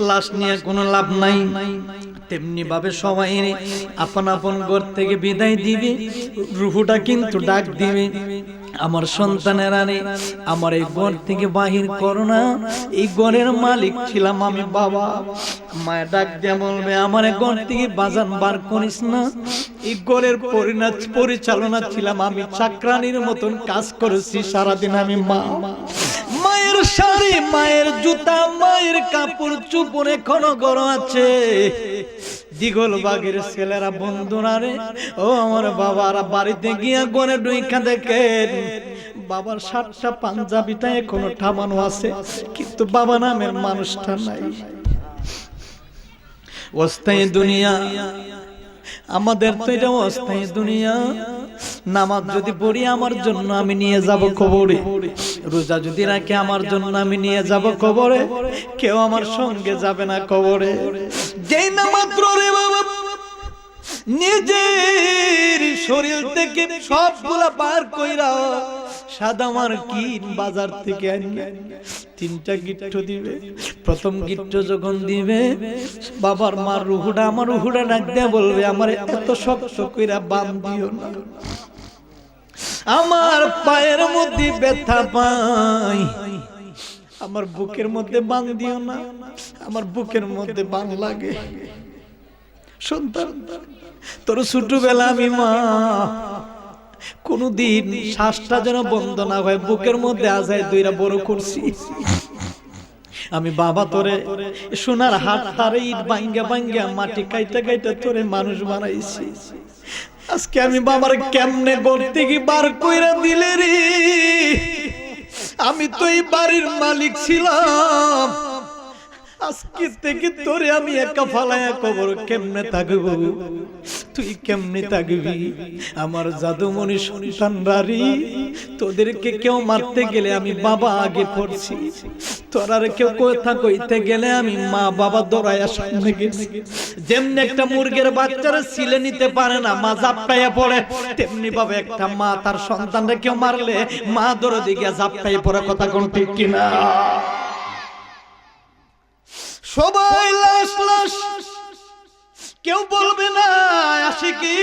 Speaker 1: লাশ নিয়ে কোনো লাভ নাই। তেমনি ভাবে সবাই আপন আপন ঘর থেকে বিদায় দিবে, রূহটা কিন্তু ডাক দিবে আমার সন্তানেরা রে আমার এই ঘর থেকে বাহির করো না, এই ঘরের মালিক ছিলাম আমি বাবা। মায়ের ডাক দিয়ে বলবে আমার ঘর থেকে বাজান বার করিস না, এই ঘরের পরিচালনা ছিলাম আমি, চাকরানির মতন কাজ করেছি সারাদিন আমি। মা মায়ের শাড়ি, মায়ের জুতা, মায়ের কাপড় চোপড় এখনো গরম আছে। দিগল বাগের ছেলেরা বন্ধুরা রে ও আমার বাবারা বাড়িতে গিয়া ঘরে ঢুইকা দেখেন বাবার 7টা পাঞ্জাবিটা এখনো থামানো আছে, কিন্তু বাবা নামের মানুষটা নাই। অস্থায়ী দুনিয়া, আমাদের তো এটা অস্থায়ী দুনিয়া। নামাজ যদি পড়ি আমার জন্য আমি নিয়ে যাব কবরে, রোজা যদি রাখি আমার জন্য আমি নিয়ে যাব কবরে, কেউ আমার সঙ্গে যাবে না কবরে। যেই না মাত্র রে বাবা নিজের শরীর থেকে সবগুলা বার কইরা সাদা মার্কিন বাজার থেকে আনিয়ে 3টা গিট্ট দিবে। প্রথম গিট্ট যখন দিবে বাবার মার রুহুটা, আমার রুহুটা ডাক দিয়ে বলবে আমার এত শক্ত কইরা বান্ধিও না, আমার পায়ের মধ্যে ব্যথা পাই, আমার বুকের মধ্যে বান্ধিও না, আমার বুকের মধ্যে বান লাগে। সন্তান তোর ছোটবেলা আমি মা কোনদিন শ্বাসটা যেন বন্ধ না হয়, বুকের মধ্যে আজায় দইরা বড় করছি আমি বাবা। তোরে সোনার হাট তারে ইট ভাঙ্গা ভাঙ্গা মাটি কাইটা কাইটা তোরে মানুষ বানাইছি। আজকে আমি বাবার কেমনে গড়তে কি বার কইরা দিলে রে, আমি তো এই বাড়ির মালিক ছিলাম, আজকে থেকে তোরে আমি একা ফালায়া কবর কেমনে থাকবো, তুই কেমনে থাকবি? আমার জাদুমণি সন্তানরারি, তোদেরকে কেউ মারতে গেলে আমি বাবা আগে পড়ছি, তোরার কেউ কথা কইতে গেলে আমি মা বাবা দৌড়াইয়া সামনে গেছি। যেমনি একটা মুরগের বাচ্চারা ছিলে নিতে পারে না, মা জাপটাইয়া পড়ে, তেমনি ভাবে একটা মা তার সন্তানরা কেউ মারলে মা দৌড়ে দিকে জাপটাইয়া পড়ে। কথা কোন ঠিক কিনা? সবাই লাশ লাশ, কেউ বলবে না আশিকি,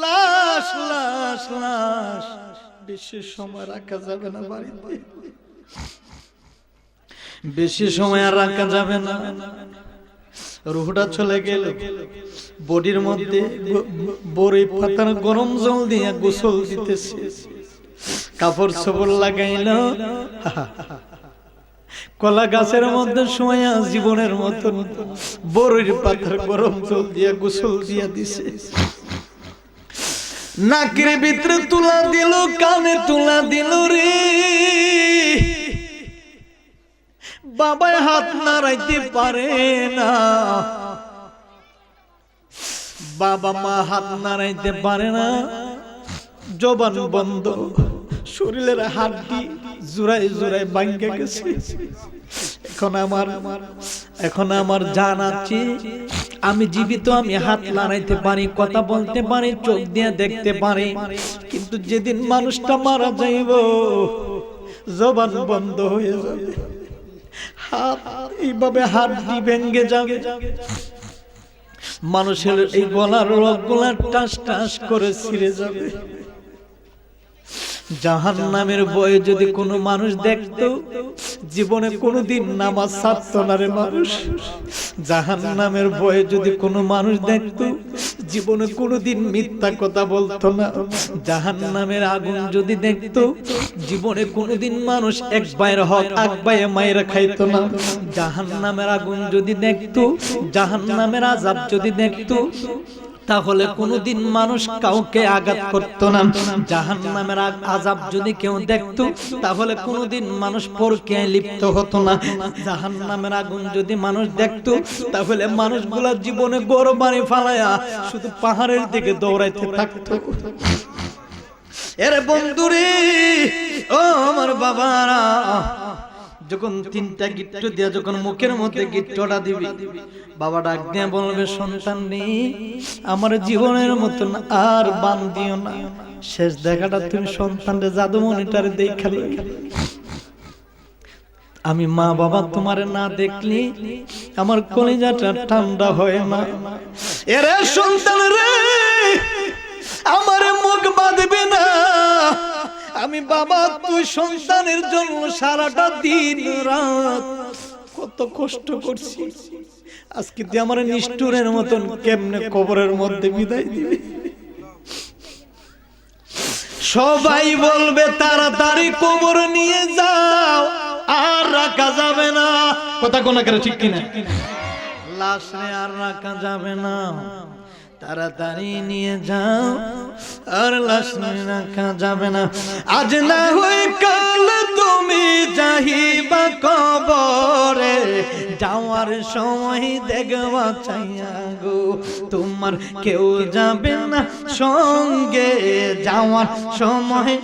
Speaker 1: লাশ লাশ লাশ। বেশি সময় রাখা যাবে না বাড়িতে, বেশি সময় আর রাখা যাবে না। রুহটা চলে গেল, বডির মধ্যে বড়ই পাতার গরম জল দিয়ে গোসল দিতেছে, কাপড় চোপড় লাগাইল, কলা গাছের মধ্যে শোয়া জীবনের মতন বড়ির পাতার গরম জল দিয়া গোসল দিয়া দিছে। নাকের ভিতরে তুলা দিল, কানে তুলা দিল রে, বাবায় হাত নাড়াইতে পারে না, বাবা মা হাত নাড়াইতে পারে না, জবান বন্ধ, শরীরের হাড্ডি জোড়ায় জোড়ায় ভাঙ্গা গেছে। এখন আমার জান আছে, আমি জীবিত, আমি হাত নাড়াইতে পারি, কথা বলতে পারি, চোখ দিয়ে দেখতে পারি, কিন্তু যেদিন মানুষটা মারা যাইব জবান বন্ধ হয়ে যাবে, হাত এইভাবে হাড্ডি ভেঙ্গে যাবে, মানুষের এই গলার রগগুলা টাস টাস করে ছিঁড়ে যাবে। জাহান্নামের ভয়ে যদি কোনো মানুষ দেখতো, জীবনে কোনোদিন নামাজ ছাড়তো না রে মানুষ। জাহান্নামের ভয়ে যদি কোনো মানুষ দেখতো, জীবনে কোনোদিন মিথ্যা কথা বলতো না। জাহান্নামের আগুন যদি দেখতো, জীবনে কোনোদিন মানুষ এক ভাইয়ের হক এক ভাইয়ে মায়েরা খাইতো না। জাহান্নামের আগুন যদি দেখতো, জাহান্নামের আযাব যদি দেখতো, তাহলে কোনোদিন মানুষ কাউকে আঘাত করতো না। জাহান্নামের আযাব যদি কেউ দেখতো, তাহলে কোনোদিন মানুষ পরকীয়ায় লিপ্ত হতো না। জাহান্নামের আগুন যদি মানুষ দেখতো, তাহলে মানুষগুলা জীবনে গড় বাড়ি ফালায়া শুধু পাহাড়ের দিকে দৌড়াইতে থাকতো। এরে বন্ধুরে, ও আমার বাবারা, যখন 3টা গিট্ট দিয়া যখন মুখের মধ্যে গিট্টটা দিবি, বাবা ডাক দিয়ে বলবে সন্তান রে, আমার জীবনের মতন আর বান দিও না, শেষ দেখাটা তুমি সন্তানরে জাদুমণিটারে দেখালে। আমি মা বাবা তোমারে না দেখলি আমার কলিজাটা ঠান্ডা হয় না। এরে সন্তান রে, আমার মুখ বাঁধবে না, আমি বাবা তুই সন্তানের জন্য সারাটা দিন রাত কত কষ্ট করছি, আজকে তুই আমার নিষ্ঠুরের মতন কেমনে কবরের মধ্যে বিদায় দিবি। সবাই বলবে তাড়াতাড়ি কবর নিয়ে যাও, আর রাখা যাবে না। কথা কোন করে ঠিক কিনা? লাশ আর রাখা যাবে না। তাড়াতাড়ি নিয়ে যাও, আর লাশ রাখা যাবে না। আজ না হই কাল তুমি যাইবা কবরে, যাওয়ার সময় দেখবা চাইয়া গো, তোমার কেউ যাবে না সঙ্গে যাওয়ার সময়।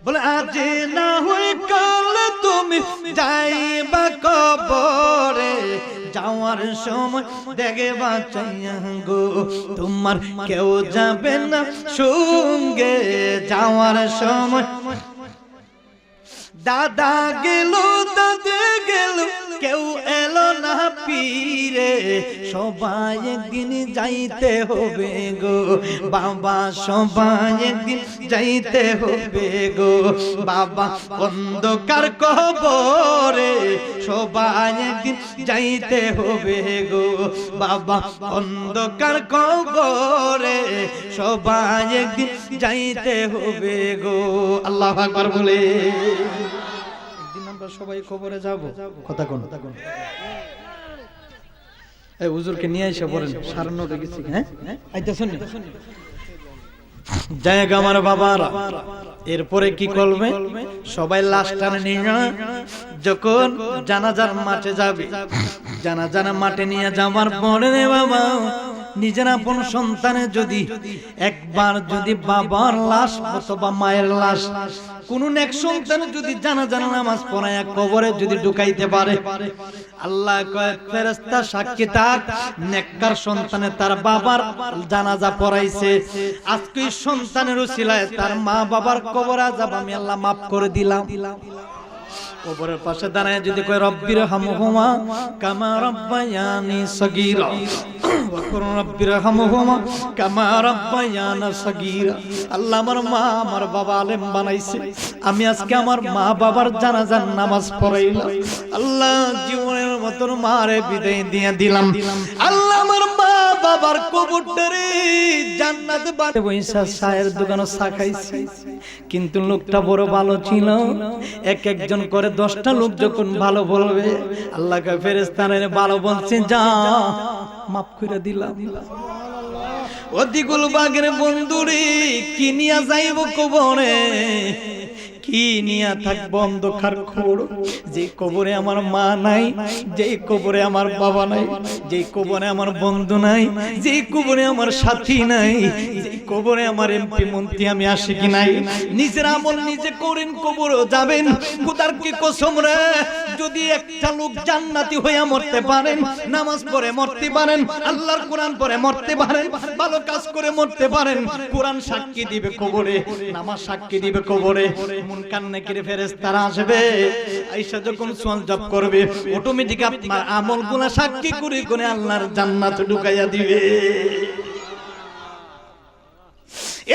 Speaker 1: বলে আজ না হই কাল তুমি যাইবা কবরে, যাওয়ার সময় দেখবা চাইয়া গো, তোমার কেউ যাবে না সঙ্গে যাওয়ার সময়। দাদা গেল দাদে গেল কেউ এলো না পীরে, সবাই একদিন যাইতে হবে গো বাবা, সবাই একদিন যাইতে হবে গো বাবা, অন্ধকার কবরে সবাই একদিন যাইতে হবে গো বাবা, অন্ধকার কবরে সবাই একদিন যাইতে হবে গো। আল্লাহু আকবার বলে একদিন আমরা সবাই কবরে যাব। কথা কোন এই হুজুরকে নিয়ে এসে বলেন 9:30 গেছি। হ্যাঁ আইতা শুনি জায়গা আমার বাবারা। এরপরে কি করবে? সবাই লাশ টানে নিয়ে যখন জানাজার মাঠে যাবে, জানাজার মাঠে নিয়ে যাওয়ার পরে রে বাবা, নিজের আপন সন্তানের যদি একবার যদি বাবার লাশ অথবা মায়ের লাশ কোন নেক সন্তান যদি জানাজার নামাজ পড়ায় কবরে যদি ঢুকাইতে পারে, আল্লাহ কয় ফেরেশতা সাক্ষী থাক, নেককার সন্তানে তার বাবার জানাজা পড়াইছে, আজকে সন্তানের উসিলায় তার মা বাবার কবর আযাব আমি আল্লাহ মাফ করে দিলাম। কবরের পাশে দাঁড়ায় যদি কয় রব্বির হামহুমা কামা রাব্বায়ানি সগীরা, রব্বির হামহুমা কামা রাব্বায়ানা সগীরা, আল্লাহ আমার মা আমার বাবা আলেম বানাইছে, আমি আজকে আমার মা বাবার জানাজার নামাজ পড়াইলাম, আল্লাহ জীবনের মতন মারে বিদায় দিয়ে দিলাম, আল্লাহ আমার মা বাবার কবরটারে জান্নাত বানাতে বইসা চায়ের দোকানে চা খাইছে। কিন্তু লোকটা বড় ভালো ছিল, এক একজন করে 10টা লোক যখন ভালো বলবে, আল্লাহ কা ফেরেশতারে ভালো বলছে যা মাফ করে দিলাম। ও দিগুল বাগের বন্ধুরে কি নিয়া যাইব কবরে, কি নিয়া থাকবো অন্ধকার খোর, যে কবরে আমার মা নাই, যে কবরে আমার বাবা নাই, যে কবরে আমার বন্ধু নাই, যে কবরে আমার সাথী নাই, যে কবরে আমার এমপি মন্ত্রী আমি আশিকি নাই, নিজের আমল নিজে করেন কবরও যাবেন। খোদার কি কসম রে, যদি একটা লোক জান্নাতি হইয়া মরতে পারেন, নামাজ পড়ে মরতে পারেন, আল্লাহর কোরআন পড়ে মরতে পারেন, ভালো কাজ করে মরতে পারেন, কোরআন সাক্ষী দিবে কবরে, নামাজ সাক্ষী দিবে কবরে, মুনকার নাকির ফেরেশতারা আসবে, আয়েশা যখন সুয়াল জব করবে অটোমেটিক আপনার আমলগুলো সাক্ষী করে করে আল্লাহর জান্নাত ঢুকাইয়া দিবে।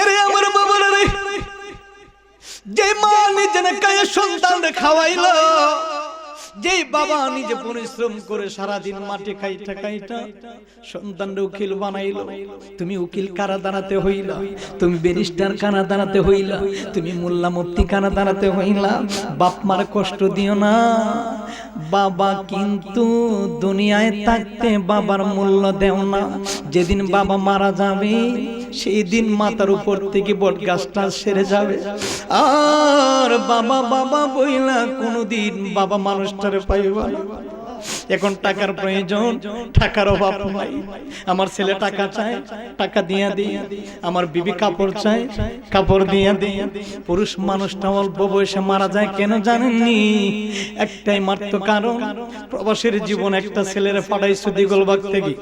Speaker 1: এরে আমার বাবারা রে, যে মা নিজে কায়ে সন্তানরে খাওয়াইলো, যেই বাবা নিজে পরিশ্রম করে সারা দিন মাঠে খাইটা খাইটা সন্তানরে উকিল বানাইলো, তুমি উকিল কারা দাঁড়াতে হইলা, তুমি ব্যারিস্টার কারা দাঁড়াতে হইলা, তুমি মোল্লা মুফতি কারা দাঁড়াতে হইলা। বাপ মার কষ্ট দিও না বাবা, কিন্তু দুনিয়ায় থাকতে বাবার মূল্য দেও না, যেদিন বাবা মারা যাবে সেই দিন মাথার উপর থেকে বট গাছটা সেরে যাবে, আর বাবা বাবা বইলা কোনদিন বাবা মানুষটারে পাইবা না। এখন টাকার প্রয়োজন, টাকার অভাব নাই, আমার ছেলে টাকা চায় টাকা দিয়া দিই, আমার বিবি কাপড় চায় কাপড় দিয়া দিই। পুরুষ মানুষটা অল্প বয়সে মারা যায় কেন জানেননি? একটাই মাত্র কারণ, প্রবাসীর জীবন একটা ছেলের পাঠাইছে দিগলবাগ থেকে,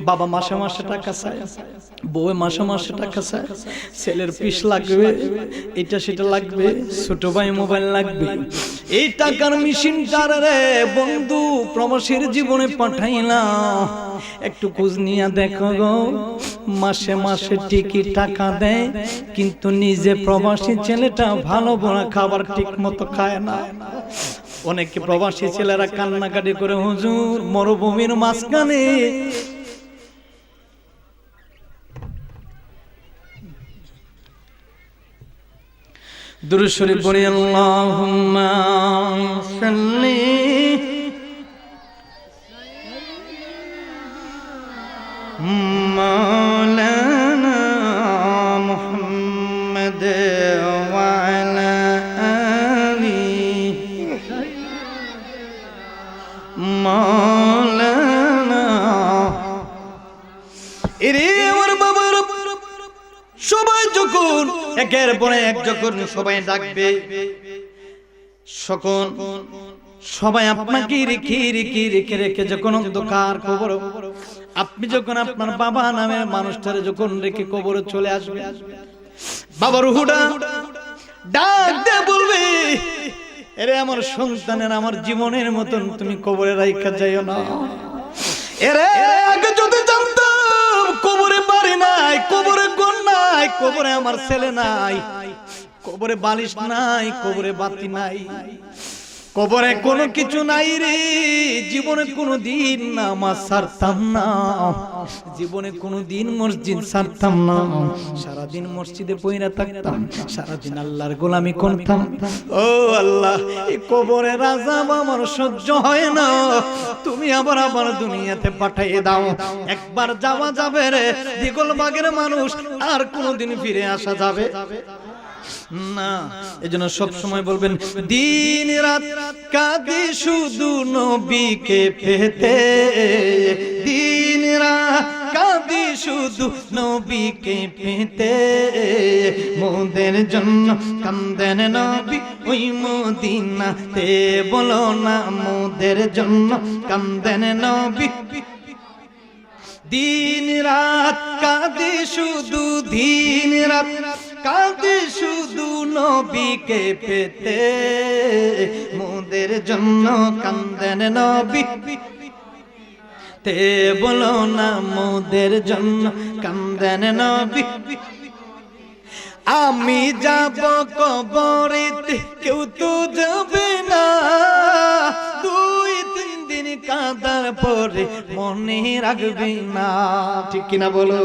Speaker 1: বাবা মাসে মাসে টাকা চায়, বউ মাসে মাসে টাকা চায়, ছেলের পিস লাগবে, এটা সেটা লাগবে, ছোট ভাই মোবাইল লাগবে, এই টাকার মেশিনটার রে বন্ধু প্রবাসীর জীবনে পাঠাইলাম, একটু খোঁজ নিয়ে দেখো গো, মাসে মাসে ঠিকই টাকা দেয় কিন্তু নিজে প্রবাসী ছেলেটা ভালো বড়া খাবার ঠিক মতো খায় না। অনেকে প্রবাসী ছেলেরা কান্নাকাটি করে, হুজুর মরুভূমির মাঝখানে দুরূদ শরীফ পড়ি, আল্লাহুম্মা সাল্লি মাওলানা মুহাম্মদ ওয়া আলা আলি মাওলানা। এরে আমার বাবার সবাই যখন একের পরে এক যখন সবাই ডাকবে, সকল সবাই আপনাকে রেখে রেখে রেখে রেখে যখন অন্ধকার কবর, আপনি যখন আপনার বাবা নামের মানুষটারে যখন রেখে কবরে চলে আসবে, বাবার রুহুটা ডাক দিয়ে বলবে, এরে আমার সন্তানের আমার জীবনের মতন তুমি কবরে রাইখা যাইও না। এরে আগে যদি জানতাম কবরে বাড়ি নাই, কবরে ঘর নাই, কবরে আমার ছেলে নাই, কবরে বালিশ নাই, কবরে বাতি নাই, কবরে কোনো কিছু নাই রে, জীবনে কোনো দিন নামাজ ছাড়তাম না, জীবনে কোনো দিন মসজিদ ছাড়তাম না, সারাদিন মসজিদে পইরা থাকতাম, সারাদিন আল্লাহর গোলামি করতাম। ও আল্লাহ, এই কবরের আযাব আমার সহ্য হয় না, তুমি আবার আবার দুনিয়াতে পাঠিয়ে দাও। একবার যাওয়া যাবে রে দিগলবাগের মানুষ, আর কোনোদিন ফিরে আসা যাবে না। এজন্য সব সময় বলবেন, দিন রাত কাঁদি শুধু নবীকে পেতে, দিন রাত কাঁদি শুধু নবীকে পেতে, মোদের জন্য কান্দেন নবী ওই মদিনাতে, বলো না মোদের জন্য কান্দেন নবী। দিন রাত কাঁদি শুধু, দিন রাত কাঁদি শুধু নবীকে পেতে, মোদের জন্য কান্দেন নবী তে, বলো না মোদের জন্য কান্দেন নবী। আমি যাব কবরেতে কেউ তো যাবে না, দুই তিন দিন কাঁদার পরে মনে রাখবে না, ঠিক কিনা বলো।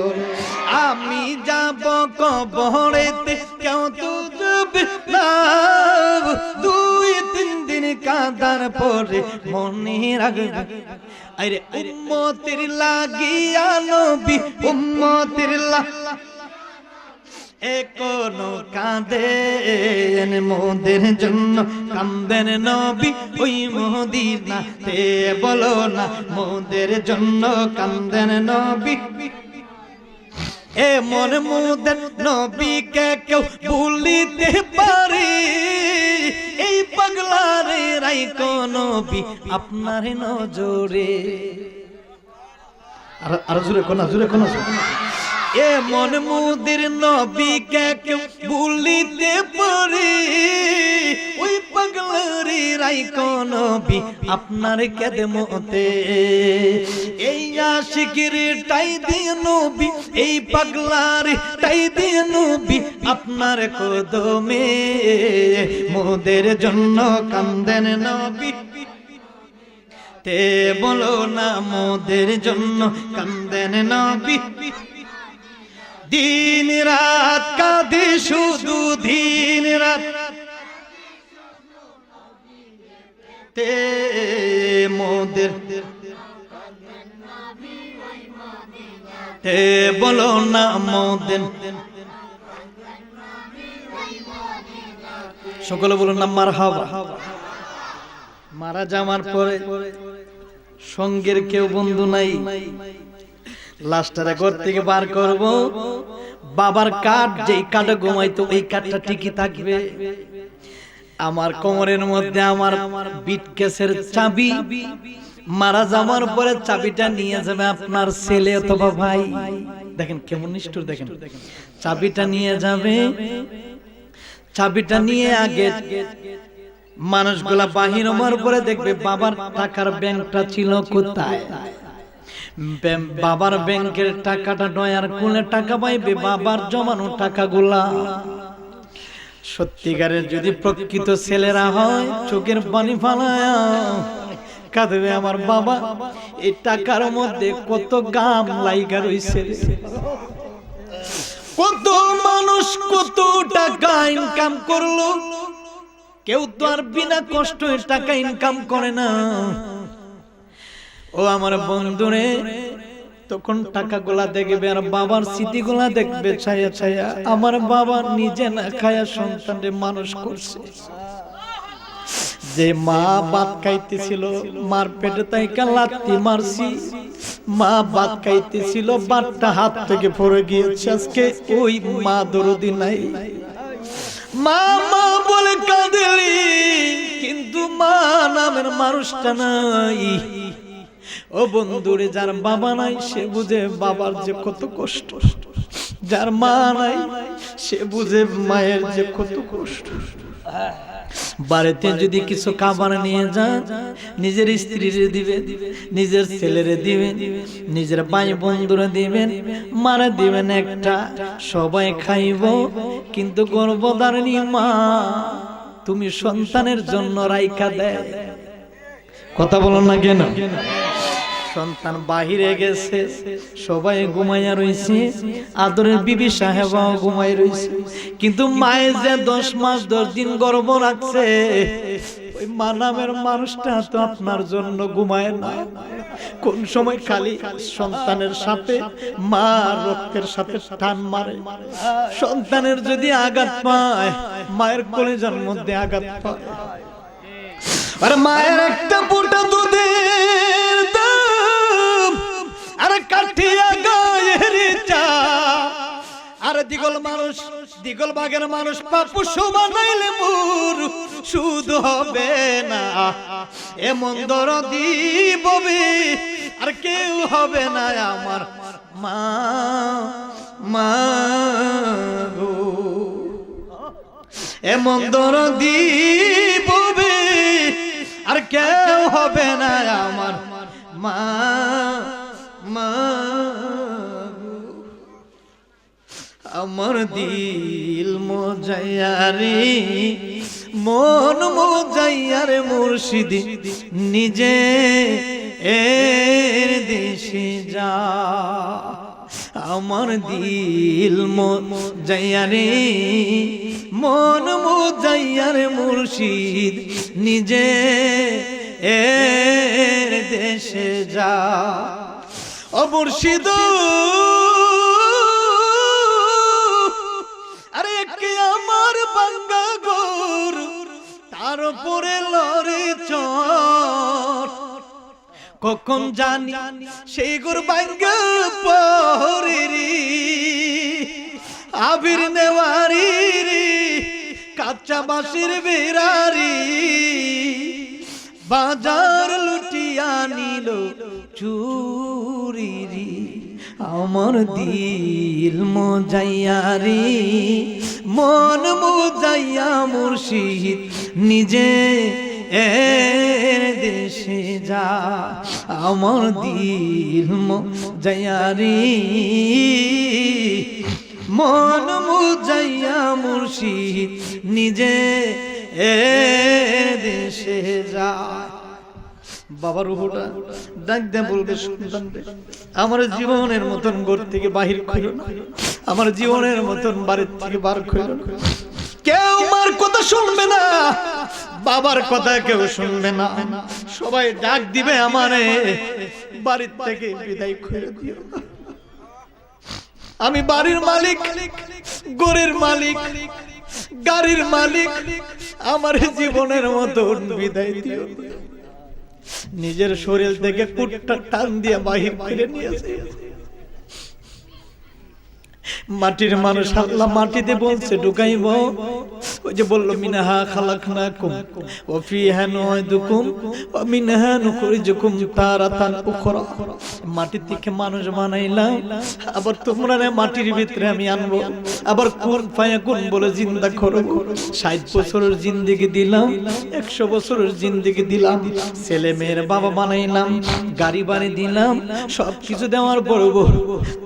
Speaker 1: আমি যাব কবরেতে কেউ তো যাবে না, দুই তিন দিন কাঁদার পরে মনে রাখবে। আরে উম্মতের লাগিয়া নবী, উম্মতের লাগিয়া এখনো কাঁদেন, মোদের জন্য কাঁদেন নবী ওই মদিনাতে, বলো না মোদের জন্য কাঁদেন নবী। এমন মোদের নবীকে কেউ ভুলিতে পারে, এই পাগলারে রাইখো নবী আপনার নজরে। আর জোরে কোনা, জোরে কোনা। এমন মোদের নবীকে কেউ ভুলিতে পারে, ওই পাগলারে রাইখো নবী আপনার খেদমতে, এই আশিকের টাই দিয়ে নবী, এই পাগলারে টাই দিয়ে নবী আপনার কদমে, মোদের জন্য কান্দেন নবী তে, বলো না মোদের জন্য কান্দেন নবী। দিন রাত কাঁদি শুধু, দিন রাত তে, মোদের তে, বলো না মোদের। সকলে বলুন না মারহাবা। মারা যাওয়ার পরে সঙ্গের কেউ বন্ধু নাই, লাস্টারে ঘর থেকে বার করব, বাবার কাঠ যেই কাঠে ঘুমাইতো ওই কাঠটা ঠিকই থাকবে, আমার কোমরের মধ্যে আমার বিটকেসের চাবি, মারা যাওয়ার পরে চাবিটা নিয়ে যাবে আপনার ছেলে অথবা ভাই। দেখেন কেমন নিষ্ঠুর, দেখেন চাবিটা নিয়ে যাবে, চাবিটা নিয়ে আগে মানুষগুলা বাহির হওয়ার পরে দেখবে বাবার টাকার ব্যাংকটা ছিল কোথায়, বাবার ব্যাংকের টাকাটা নয়ার কোলে টাকা পাইবে, বাবার জমানো টাকাগুলা। সত্যিকারের যদি প্রকৃত ছেলেরা হয় চোখের পানি ফালায়া কাঁদবে, আমার বাবা এই টাকার মধ্যে কত গাম লাইগা রইছে, কত মানুষ কত টাকা ইনকাম করলো, কেউ তো আর বিনা কষ্টে টাকা ইনকাম করে না। ও আমার বন্ধুরে, তখন টাকাগুলা দেখবে আর বাবার স্মৃতিগুলা দেখবে ছায়া ছায়া। আমার বাবা নিজে না খায়া সন্তানরে মানুষ করছে। যে মা ভাত খাইতেছিল, মার পেটে তাইকা লাত্তি মারছি, মা ভাত খাইতেছিল, ভাতটা হাত থেকে পড়ে গিয়েছে। আজকে ওই মা দরদি নাই, মা মা বলে কাঁদেলি, কিন্তু মা নামের মানুষটা নাই। ও বন্ধুরে, যার বাবা নাই সে বুঝে বাবার যে কত কষ্ট, যার মা নাই সে বুঝে মায়ের যে কত কষ্ট। বাড়িতে যদি কিছু খাবার নিয়ে যান, নিজের স্ত্রীরে দিবেন, নিজের ছেলেরে দিবেন, নিজের ভাই বন্ধুরে দিবেন, মারা দিবেন একটা, সবাই খাইব। কিন্তু গর্ভধারিণী মা তুমি সন্তানের জন্য রাইখা দেয়। কথা বলো না কেন? সন্তান বাহিরে গেছে, সবাই ঘুমাইয়া রইছে, আদরের বিবি সাহেবাও ঘুমাই রইছে, কিন্তু মায়ে যে 10 মাস 10 দিন গর্ভ রাখছে, ওই মা নামের মানুষটা তো আপনার জন্য ঘুমায় না। কোন সময় খালি সন্তানের সাথে মা রক্তের সাথে টান মারে। সন্তানের যদি আঘাত পায়, মায়ের কলিজার মধ্যে আঘাত পায়। আর মায়ের একটা ফোঁটা দুধের দাম আর কাঠিয়া গায়ের চাপ। আর দিগল মানুষ, দিগল বাগের মানুষ পাপু সমানাইলে মোর সুদ হবে না। এমন দরদি ববে আর কেউ হবে না আমার মা। মা গো, এমন দরদি ববে আর কেউ হবে না আমার মা। মা আমার দিল মজাইয়ারে, মন মজাইয়ারে মুর্শিদি, নিজে এর দেশে যা। আমার দিল মজাইয়ারে, মন মজাইয়ারে মুর্শিদ, নিজে এর দেশে যা। ও মুর্শিদ, আরে কে আমার বাঙ্গা গোর, তার উপরে লড়ে চট। কখন জানি সেই গোর বাঙ্গা পরে রে, আবির নেওয়ারি রে, কাঁচা বাঁশের বেড়ারি, বাজার লুটিয়া নিল চুরি রে। আমার দিল মজাইয়া রে, মন মজাইয়া মুর্শিদ, নিজে এর দেশে যা। আমার দিল মজাইয়া রে, মন মজাইয়া মুর্শিদ, নিজে এর দেশে যা। বাবার রূহটা ডাক দিয়ে বলবে, সন্তান আমার জীবনের মতন ঘর থেকে বাহির কইরো না, আমার জীবনের মতন বাড়ির থেকে বার কইরো না। কেউ মার কথা শুনবে না, বাবার কথা কেউ শুনবে না, সবাই ডাক দিবে আমারে, বাড়ির থেকে বিদায় করে দিও। আমি বাড়ির মালিক, ঘরের মালিক, গাড়ির মালিক, আমার জীবনের মতন বিদায় দিও। নিজের শরীর থেকে কুটটা টান দিয়ে বাহির করে নিয়েছে। মাটির মানুষ আল্লাহ মাটিতে বলছে ঢুকাইব। ওই যে বলল মিনহা খালাকনাকুম ওয়া ফিহা নুইদুকুম ওয়া মিনহা নুখরিজুকুম তারাতান উখরা। মাটি থেকে মানুষ বানাইলাম, আবার তোমরা মাটির ভিতরে আমি আনবো, আবার কুন ফায়াকুন বলে জিন্দা করব। 60 বছরের জিন্দেগি দিলাম, 100 বছরের জিন্দেগি দিলাম, ছেলে মেয়ের বাবা বানাইলাম, গাড়ি বাড়ি দিলাম, সবকিছু দেওয়ার পর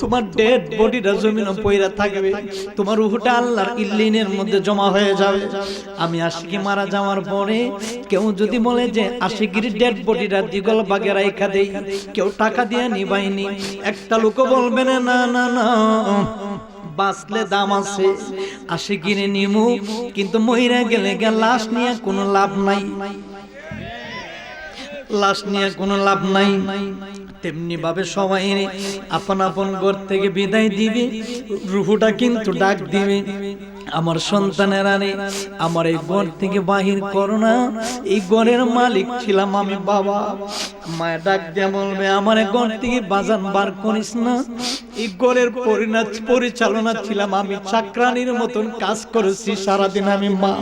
Speaker 1: তোমার ডেড বডিটা জমিনে পয়রা থাকবে, তোমার রূহটা আল্লাহর ইল্লিনের মধ্যে জমা হয়ে যাবে। আমি আশিকি মারা যাওয়ার পরে কেউ যদি বলে যে আশিকির ডেড বডিটা দিগল বাগে রাইখা দেই, কেউ টাকা দিয়ে নিবাইনি, একটা লোক বলবে না না না না, বাঁচলে দাম আছে, আশিকিরে নিমু, কিন্তু মইরা গেলে লাশ নিয়ে কোনো লাভ নাই, লাশ নিয়ে কোনো লাভ নাই। তেমনি ভাবে সবাই আপন আপন ঘর থেকে বিদায় দিবে, রুহুটা কিন্তু ডাক দিবে, আমার সন্তানেরা রে আমার এই ঘর থেকে বাহির করো না, এই ঘরের মালিক ছিলাম আমি বাবা। মায়ের ডাক দিয়ে বলবে আমার এই ঘর থেকে বাজান বার করিস না, এই ঘরের পরিচালনা ছিলাম আমি, চাকরানির মতন কাজ করেছি সারাদিন আমি। মা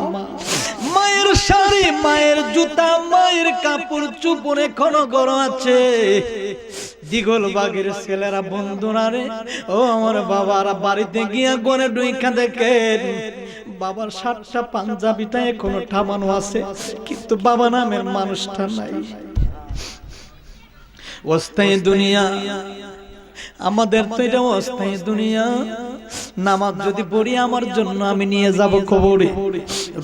Speaker 1: মায়ের শাড়ি, মায়ের জুতা, মায়ের কাপড় চোপড় এখনো গরম আছে। দিগল বাগের ছেলেরা বন্ধুরা রে, ও আমার বাবারা বাড়িতে গিয়া গনে ডুইকা দেখেন বাবার শার্টটা পাঞ্জাবিটা এখনো ঠামানো আছে, কিন্তু বাবা নামের মানুষটা নাই। অস্থায়ী দুনিয়া আমাদের তো, এটা অস্থায়ী দুনিয়া। নামাজ যদি পড়ি আমার জন্য আমি নিয়ে যাব কবরে,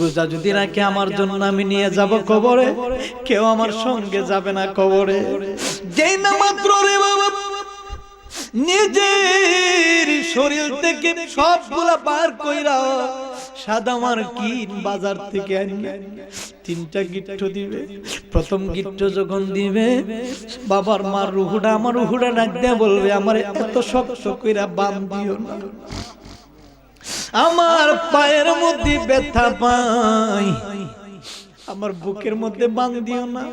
Speaker 1: রোজা যদি রাখি আমার জন্য আমি নিয়ে যাব কবরে, কেউ আমার সঙ্গে যাবে না কবরে। যেই না মাত্র রে বাবা নিজের শরীর থেকে সবগুলা বার কইরা সাদা মার্কিন বাজার থেকে আনিয়ে 3টা গিট্ট দিবে। প্রথম গিট্ট যখন দিবে বাবার মার রুহুটা, আমার রুহুটা ডাক দিয়ে বলবে আমার এত শক্ত কইরা বান্ধিও না, আমার পায়ের মধ্যে ব্যথা পাই, আমার বুকের মধ্যে বান্ধিও না,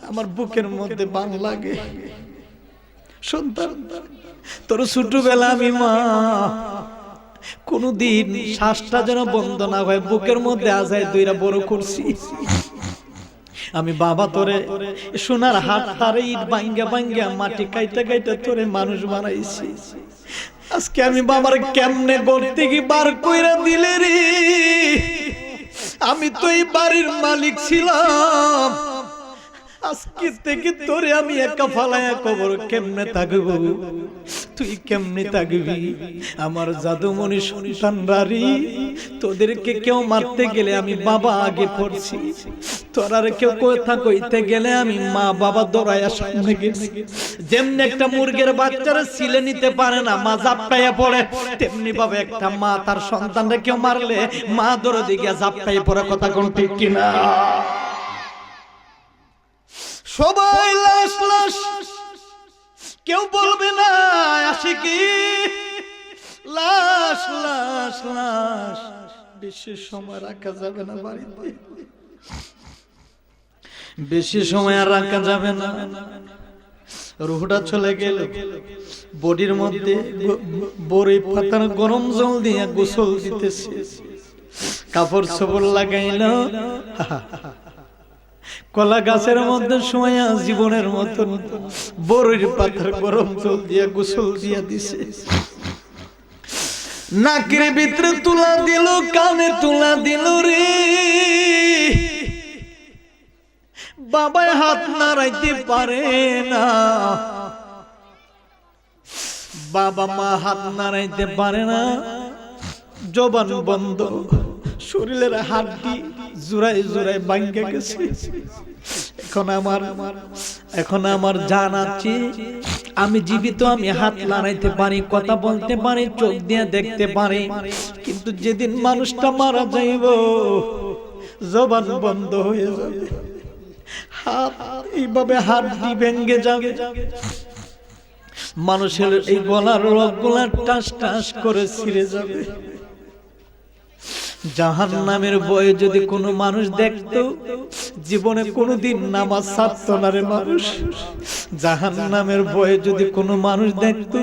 Speaker 1: আমার বুকের মধ্যে বান লাগে। সন্তান তোর ছোটবেলা আমি মা কোনদিন শ্বাসটা যেন বন্ধ না হয়, বুকের মধ্যে আজায় দইরা বড় করছি আমি বাবা, তোরে সোনার হাত তারে ইট ভাঙ্গা ভাঙ্গা মাটি কাইটা কাইটা তোরে মানুষ বানাইছি। আজকে আমি বাবার কেমনে ঘর থেকে বার কইরা দিলে রে, আমি তো এই বাড়ির মালিক ছিলাম, আজকে থেকে তোরে আমি একা ফালায়া কবর কেমনে থাকবো, তুই কেমনে থাকবি? আমার জাদুমণি সন্তানরারি, তোদেরকে কেউ মারতে গেলে আমি বাবা আগে পড়ছি, তোরার কেউ কথা কইতে গেলে আমি মা বাবা দৌড়াইয়া সামনে গেছি। যেমনি একটা মুরগির বাচ্চারা ছিলে নিতে পারে না, মা জাপটাইয়া পড়ে, তেমনি ভাবে একটা মা তার সন্তানরা কেউ মারলে মা দৌড়ে দিকে জাপটাইয়া পড়ে। কথা কোন ঠিক কিনা? সবাই লাশ লাশ, কেউ বলবে না আশিকি, লাশ লাশ লাশ। বেশি সময় রাখা যাবে না বাড়িতে, বেশি সময় আর রাখা যাবে না। রুহটা চলে গেল, বডির মধ্যে বড়ি পাতার গরম জল দিয়ে গোসল দিতেছে, কাপড় চোপড় লাগাইল, কলা গাছের মধ্যে শোয়া জীবনের মতন বড়ির পাতার গরম জল দিয়ে গোসল দিয়া দিছে। নাকের ভিতরে তুলা দিল, কানে তুলা দিল রে, বাবায় হাত নাড়াইতে পারে না, বাবা মা হাত নাড়াইতে পারে না, জবান বন্ধ, শরীরের হাড্ডি জোড়ায় জোড়ায় ভাঙ্গা গেছে। এখন আমার জান আছে, আমি জীবিত, আমি হাত নাড়াইতে পারি, কথা বলতে পারি, চোখ দিয়ে দেখতে পারি, কিন্তু যেদিন মানুষটা মারা যাইব জবান বন্ধ হয়ে যাবে, হাত এইভাবে হাড্ডি ভেঙ্গে যাবে, মানুষের এই গলার রগগুলা টাস টাস করে ছিঁড়ে যাবে। জাহান্নামের ভয়ে যদি কোনো মানুষ দেখতো, জীবনে কোনোদিন নামাজ ছাড়তো না রে মানুষ। জাহান্নামের ভয়ে যদি কোনো মানুষ দেখতো,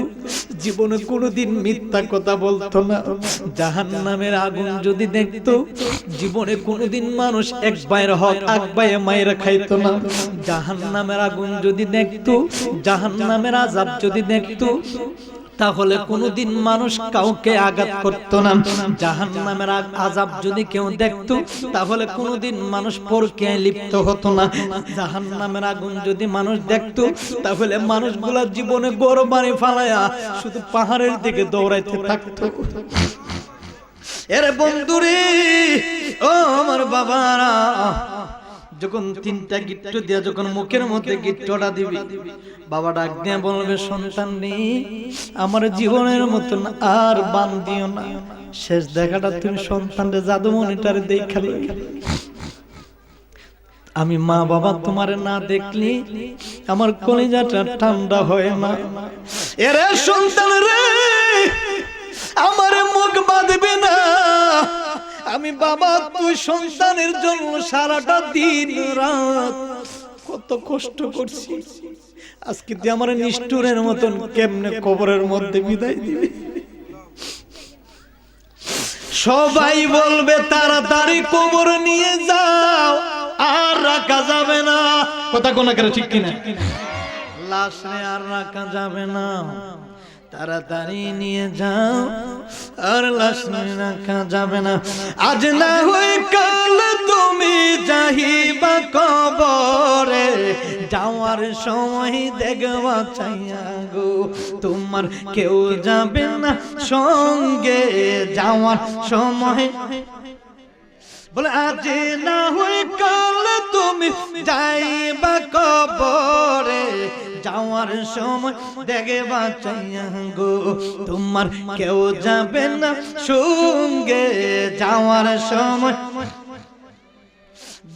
Speaker 1: জীবনে কোনোদিন মিথ্যা কথা বলতো না। জাহান্নামের আগুন যদি দেখতো, জীবনে কোনোদিন মানুষ এক ভাইয়ের হক এক ভাইয়ে মায়েরা খাইতো না। জাহান্নামের আগুন যদি দেখতো, জাহান্নামের আযাব যদি দেখতো, তাহলে কোনদিন মানুষ কাউকে আঘাত করত না। জাহান্নামের আযাব যদি কেউ দেখতো, তাহলে কোনদিন মানুষ পরকীয়ায় লিপ্ত হতো না। জাহান্নামের আগুন যদি মানুষ দেখতো, তাহলে মানুষগুলা জীবনে গড় বাড়ি ফালায়া শুধু পাহাড়ের দিকে দৌড়াইতে থাকতো। এরে বন্ধুরে, ও আমার বাবারা, যখন 3টা গিট্ট দিয়া যখন মুখের মধ্যে গিট্টটা দিবি, বাবা ডাক দিয়ে বলবে সন্তান রে, আমার জীবনের মতন আর বান দিও না, শেষ দেখাটা তুমি সন্তানরে জাদুমণিটারে দেখালে। আমি মা বাবা তোমার না দেখলি আমার কলিজাটা ঠান্ডা হয় না। এরে সন্তান রে, আমার মুখ বাঁধবে না। আমি বাবা, তুই সন্তানের জন্য সারাটা দিন রাত কত কষ্ট করছি, আজকে তুই আমার নিষ্ঠুরের মতন কেমনে কবরের মধ্যে বিদায় দিবি। সবাই বলবে তাড়াতাড়ি কবর নিয়ে যাও, আর রাখা যাবে না। কথা কোন করে ঠিক কিনা? লাশ আর রাখা যাবে না, তাড়াতাড়ি নিয়ে যাও, আর লাশ রাখা যাবে না। আজ না হয় কাল তুমি যাইবা কবরে, যাওয়ার সময় দেখবা চাইয়া গো তোমার কেউ যাবে না সঙ্গে, যাওয়ার সময় বলে আজ না হয় কাল তুমি যাইবা কবরে, যাওয়ার সময় দেখবা চাইয়া গো তোমার কেউ যাবে না সঙ্গে, যাওয়ার সময়।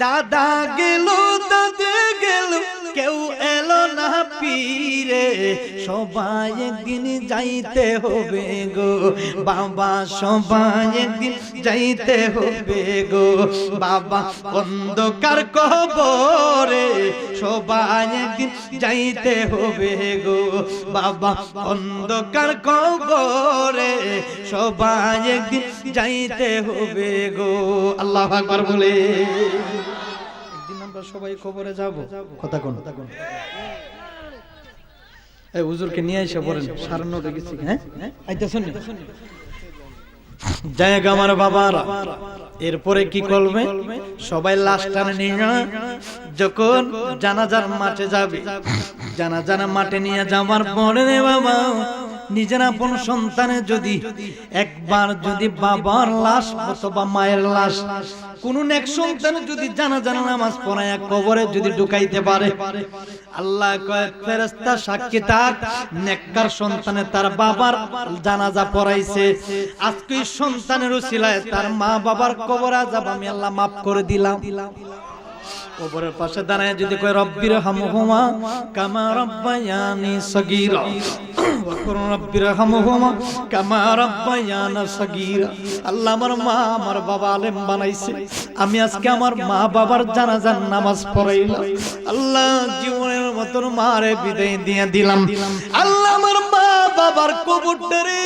Speaker 1: দাদা গেল দাদা গেল কেউ এলো না পীরে, সবাই একদিন যাইতে হবে গো বাবা, সবাই একদিন যাইতে হবে গো বাবা অন্ধকার কবরে, সবাই একদিন যাইতে হবে গো বাবা অন্ধকার কবরে, সবাই একদিন যাইতে হবে গো। আল্লাহু আকবার বলে একদিন আমরা সবাই কবরে যাব। কথা কোন? এই হুজুরকে নিয়ে এসে বলেন 9:30 গেছি। হ্যাঁ আইতাছেন জায়গা আমার বাবারা। এরপরে কি করবে? সবাই লাশ টানে নিয়ে যখন জানাজার মাঠে যাবে, জানাজার মাঠে নিয়ে যাওয়ার পরে রে বাবা, নিজের আপন সন্তানের যদি একবার যদি বাবার লাশ অথবা মায়ের লাশ কোন নেক সন্তান যদি জানাজার নামাজ পড়ায় কবরে যদি ঢুকাইতে পারে, আল্লাহ কয় ফেরেশতা সাক্ষী থাক, নেককার সন্তানে তার বাবার জানাজা পড়াইছে, আজকে সন্তানের উসিলায় তার মা বাবার কবর আযাব আমি আল্লাহ মাফ করে দিলাম। কবরের পাশে দাঁড়ায় যদি কয় রব্বির হামহুমা কামা রব্বায়ানি সগীরা, ওয়া কুর রব্বির হামহুমা কামা রব্বায়ানা সগীরা। আল্লাহ আমার মা আমার বাবা আলেম বানাইছে, আমি আজকে আমার মা বাবার জানাজার নামাজ পড়াইলাম, আল্লাহ জীবনের মতন মারে বিদায় দিয়ে দিলাম। আল্লাহ আমার মা বাবার কবরটারে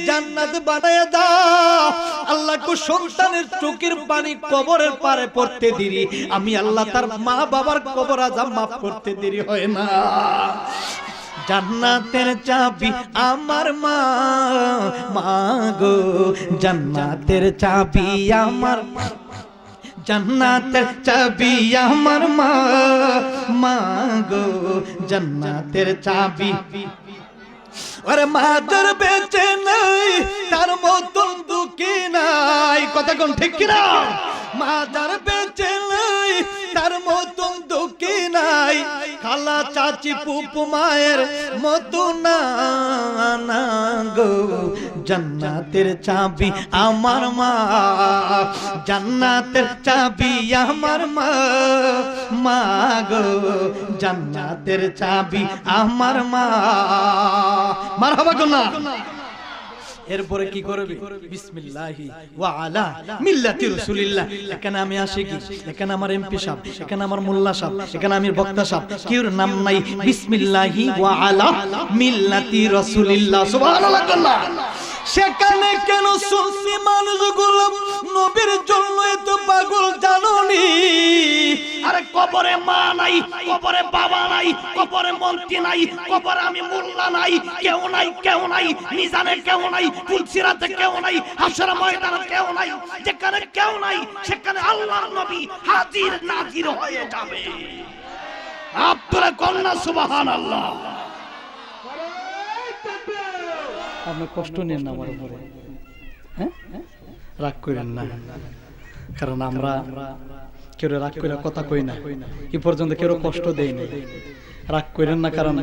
Speaker 1: জান্নাত বানায়া দাও। আল্লাহ কো সন্তানের চোখের পানি কবরের পারে পড়তে দিরি, আমি আল্লাহ তার মা বাবার কবর আযাব মাফ করতে দেরি হয় না। জান্নাতের চাবি আমার মা, মা গো জান্নাতের চাবি আমার, জান্নাতের চাবি আমার মা, মা গো জান্নাতের চাবি। আরে মাদার বেঁচে নাই তার মতন দুঃখী নাই। কথা কোন ঠিক কিনা? মাদার বেঁচে নাই তার মতন দুঃখী নাই, খালা চাচি ফুপু মায়ের মতো না না গো জান্নাতের চাবি আমার মা, জান্নাতের চাবি আমার মা, মা গো জান্নাতের চাবি আমার মা। মারহাবা কন্যা। এরপরে কি করবে? বিসমিল্লাহি ওয়া আলা মিল্লাতি রাসূলিল্লাহ। এখানে আমি আসি কি, এখানে আমার এমপি সাহেব, এখানে আমার মোল্লা সাহেব, এখানে আমি বক্তা সাহেব, কিউর নাম নাই। বিসমিল্লাহি ওয়া আলা মিল্লাতি রাসূলিল্লাহ। সুবহানাল্লাহ কন্যা। সেখানে কেন সুন্নি মানুষগুলো নবীর জন্য এত পাগল জানোনি? আরে কবরে মা নাই, কবরে বাবা নাই, কবরে মন্ত্রী নাই, কবরে আমি মোল্লা নাই, কেউ নাই, কেউ নাই, মিজানে কেউ নাই, ফুলসিরাতে কেউ নাই, হাসর ময়দানে কেউ নাই। যেখানে কেউ নাই সেখানে আল্লাহর নবী হাজির নাজির হয়ে যাবে। আপনারা কন্যা সুবহানাল্লাহ। আপনি কষ্ট নেন না আমার উপরে, হ্যাঁ রাগ করেন না, কারণ আমরা কেউ রাগ করে কথা কই না, এই পর্যন্ত কেউ কষ্ট দেয় না। রাগ করেন না, কারণ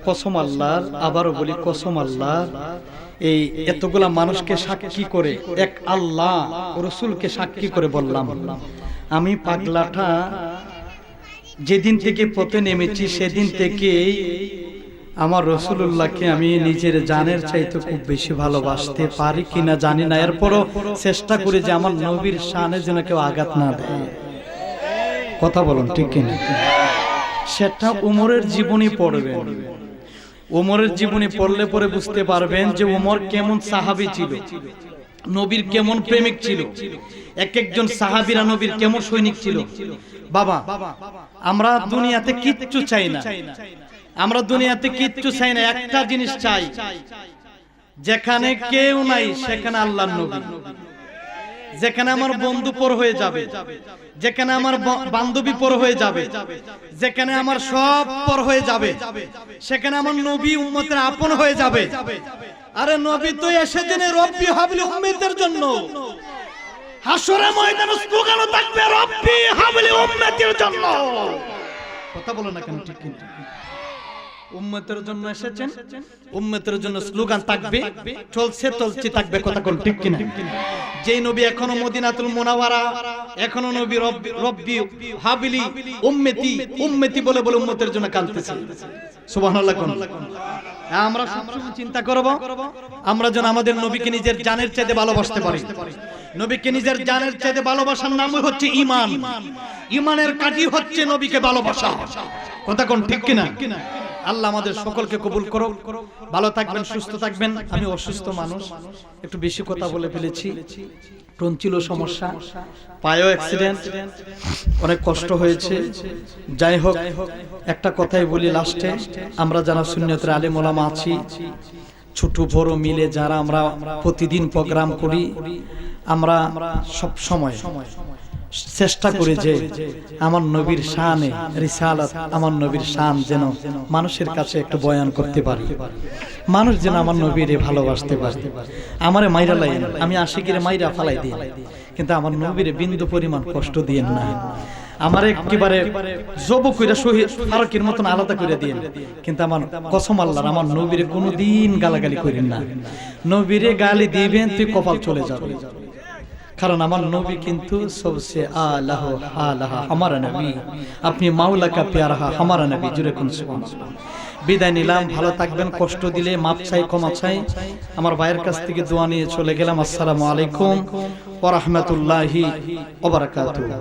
Speaker 1: কসম আল্লাহর, আবারও বলি কসম আল্লাহর, এই এতগুলা মানুষকে সাক্ষী করে, এক আল্লাহ রাসূলকে সাক্ষী করে বললাম, আমি পাগলাটা
Speaker 2: যেদিন থেকে পথে নেমেছি সেদিন থেকেই আমার রাসূলুল্লাহকে আমি নিজের জানের চাইতে খুব বেশি ভালোবাসতে পারি কিনা জানি না, এরপরও চেষ্টা করি যে আমার নবীর শানে যেন কেউ আঘাত না দেয়। কথা বলুন ঠিক কিনা? সেটা উমরের জীবনী পড়বেন, উমরের জীবনী পড়লে পরে বুঝতে পারবেন যে উমর কেমন সাহাবী ছিল, নবীর কেমন প্রেমিক ছিল, এক একজন সাহাবীরা নবীর কেমন সৈনিক ছিল। বাবা, আমরা দুনিয়াতে কিচ্ছু চাই না, আমরা দুনিয়াতে কিচ্ছু চাই না, একটা জিনিস চাই, যেখানে কেউ নাই সেখানে আল্লাহর নবী, যেখানে আমার বন্ধু পর হয়ে যাবে, যেখানে আমার বান্ধবী পর হয়ে যাবে, যেখানে আমার সব পর হয়ে যাবে, সেখানে আমার নবী উম্মতের আপন হয়ে যাবে। আরে নবী তো এসেছেন রব্বি হাবলি উম্মতের জন্য, হাসরের ময়দানে স্লোগানও থাকবে রব্বি হাবলি উম্মতের জন্য। কথা বলো না কেন? ঠিক কিন্তু উম্মতের জন্য এসেছেন, উম্মতের জন্য স্লোগান থাকবে, চলছে চলছে থাকবে। কথা কোন ঠিক কিনা? যেই নবী এখনো মদিনাতুল মুনাওয়ারা, এখনো নবী রব্বি হাবলি উম্মতি উম্মতি বলে বলে উম্মতের জন্য কাঁদতেছে। সুবহানাল্লাহ কোন? আমরা সবসময় চিন্তা করব আমরা যেন আমাদের নবীকে নিজের জানের চাইতে ভালোবাসতে পারি। নবীকে নিজের জানের চাইতে ভালোবাসার নামই হচ্ছে ঈমান। ঈমানের কাঠি হচ্ছে নবীকে ভালোবাসা। কথা কোন ঠিক কিনা? আল্লাহ আমাদের সকলকে কবুল করো। ভালো থাকবেন, সুস্থ থাকবেন। আমি অসুস্থ মানুষ, একটু বেশি কথা বলে ফেলেছি, টনসিলও সমস্যা, পায়েও অ্যাক্সিডেন্ট, অনেক কষ্ট হয়েছে। যাই হোক, একটা কথাই বলি লাস্টে, আমরা যারা সুন্নতের আলেম ওলামা আছি, ছোট বড় মিলে যারা আমরা প্রতিদিন প্রোগ্রাম করি, আমরা সব সময় চেষ্টা করি যে আমার নবীর শানে রিসালাত, আমার নবীর শান যেন মানুষের কাছে একটু বয়ান করতে পারি, মানুষ যেন আমার নবীরে ভালোবাসতে পারে। আমারে মাইরা লাইন, আমি আশিকিরে মাইরা ফালাই দিই, কিন্তু আমার নবীরে বিন্দু পরিমাণ কষ্ট দিয়েন না। আমার একেবারে জব কইরা শহীদ ফারুকের মতন আলাদা করে দিয়েন, কিন্তু আমার কসম আল্লাহর, আমার নবীরে কোনোদিন গালাগালি করেন না। নবীরে গালি দিবেন তুই কপাল চলে যাবে, কারণ আমার নবী কিন্তু সবসে আলাহ আলাহ হামারা নবী, আপনি মাওলা কা প্যারা হামারা নবী। জুড়ে কোন সুবহানাল্লাহ। বিদায় নিলাম, ভালো থাকবেন। কষ্ট দিলে মাপ চাই, ক্ষমা চাই। আমার ভাইয়ের কাছ থেকে দোয়া নিয়ে চলে গেলাম। আসসালামু আলাইকুম ওয়া রাহমাতুল্লাহি ওয়া বারাকাতুহু।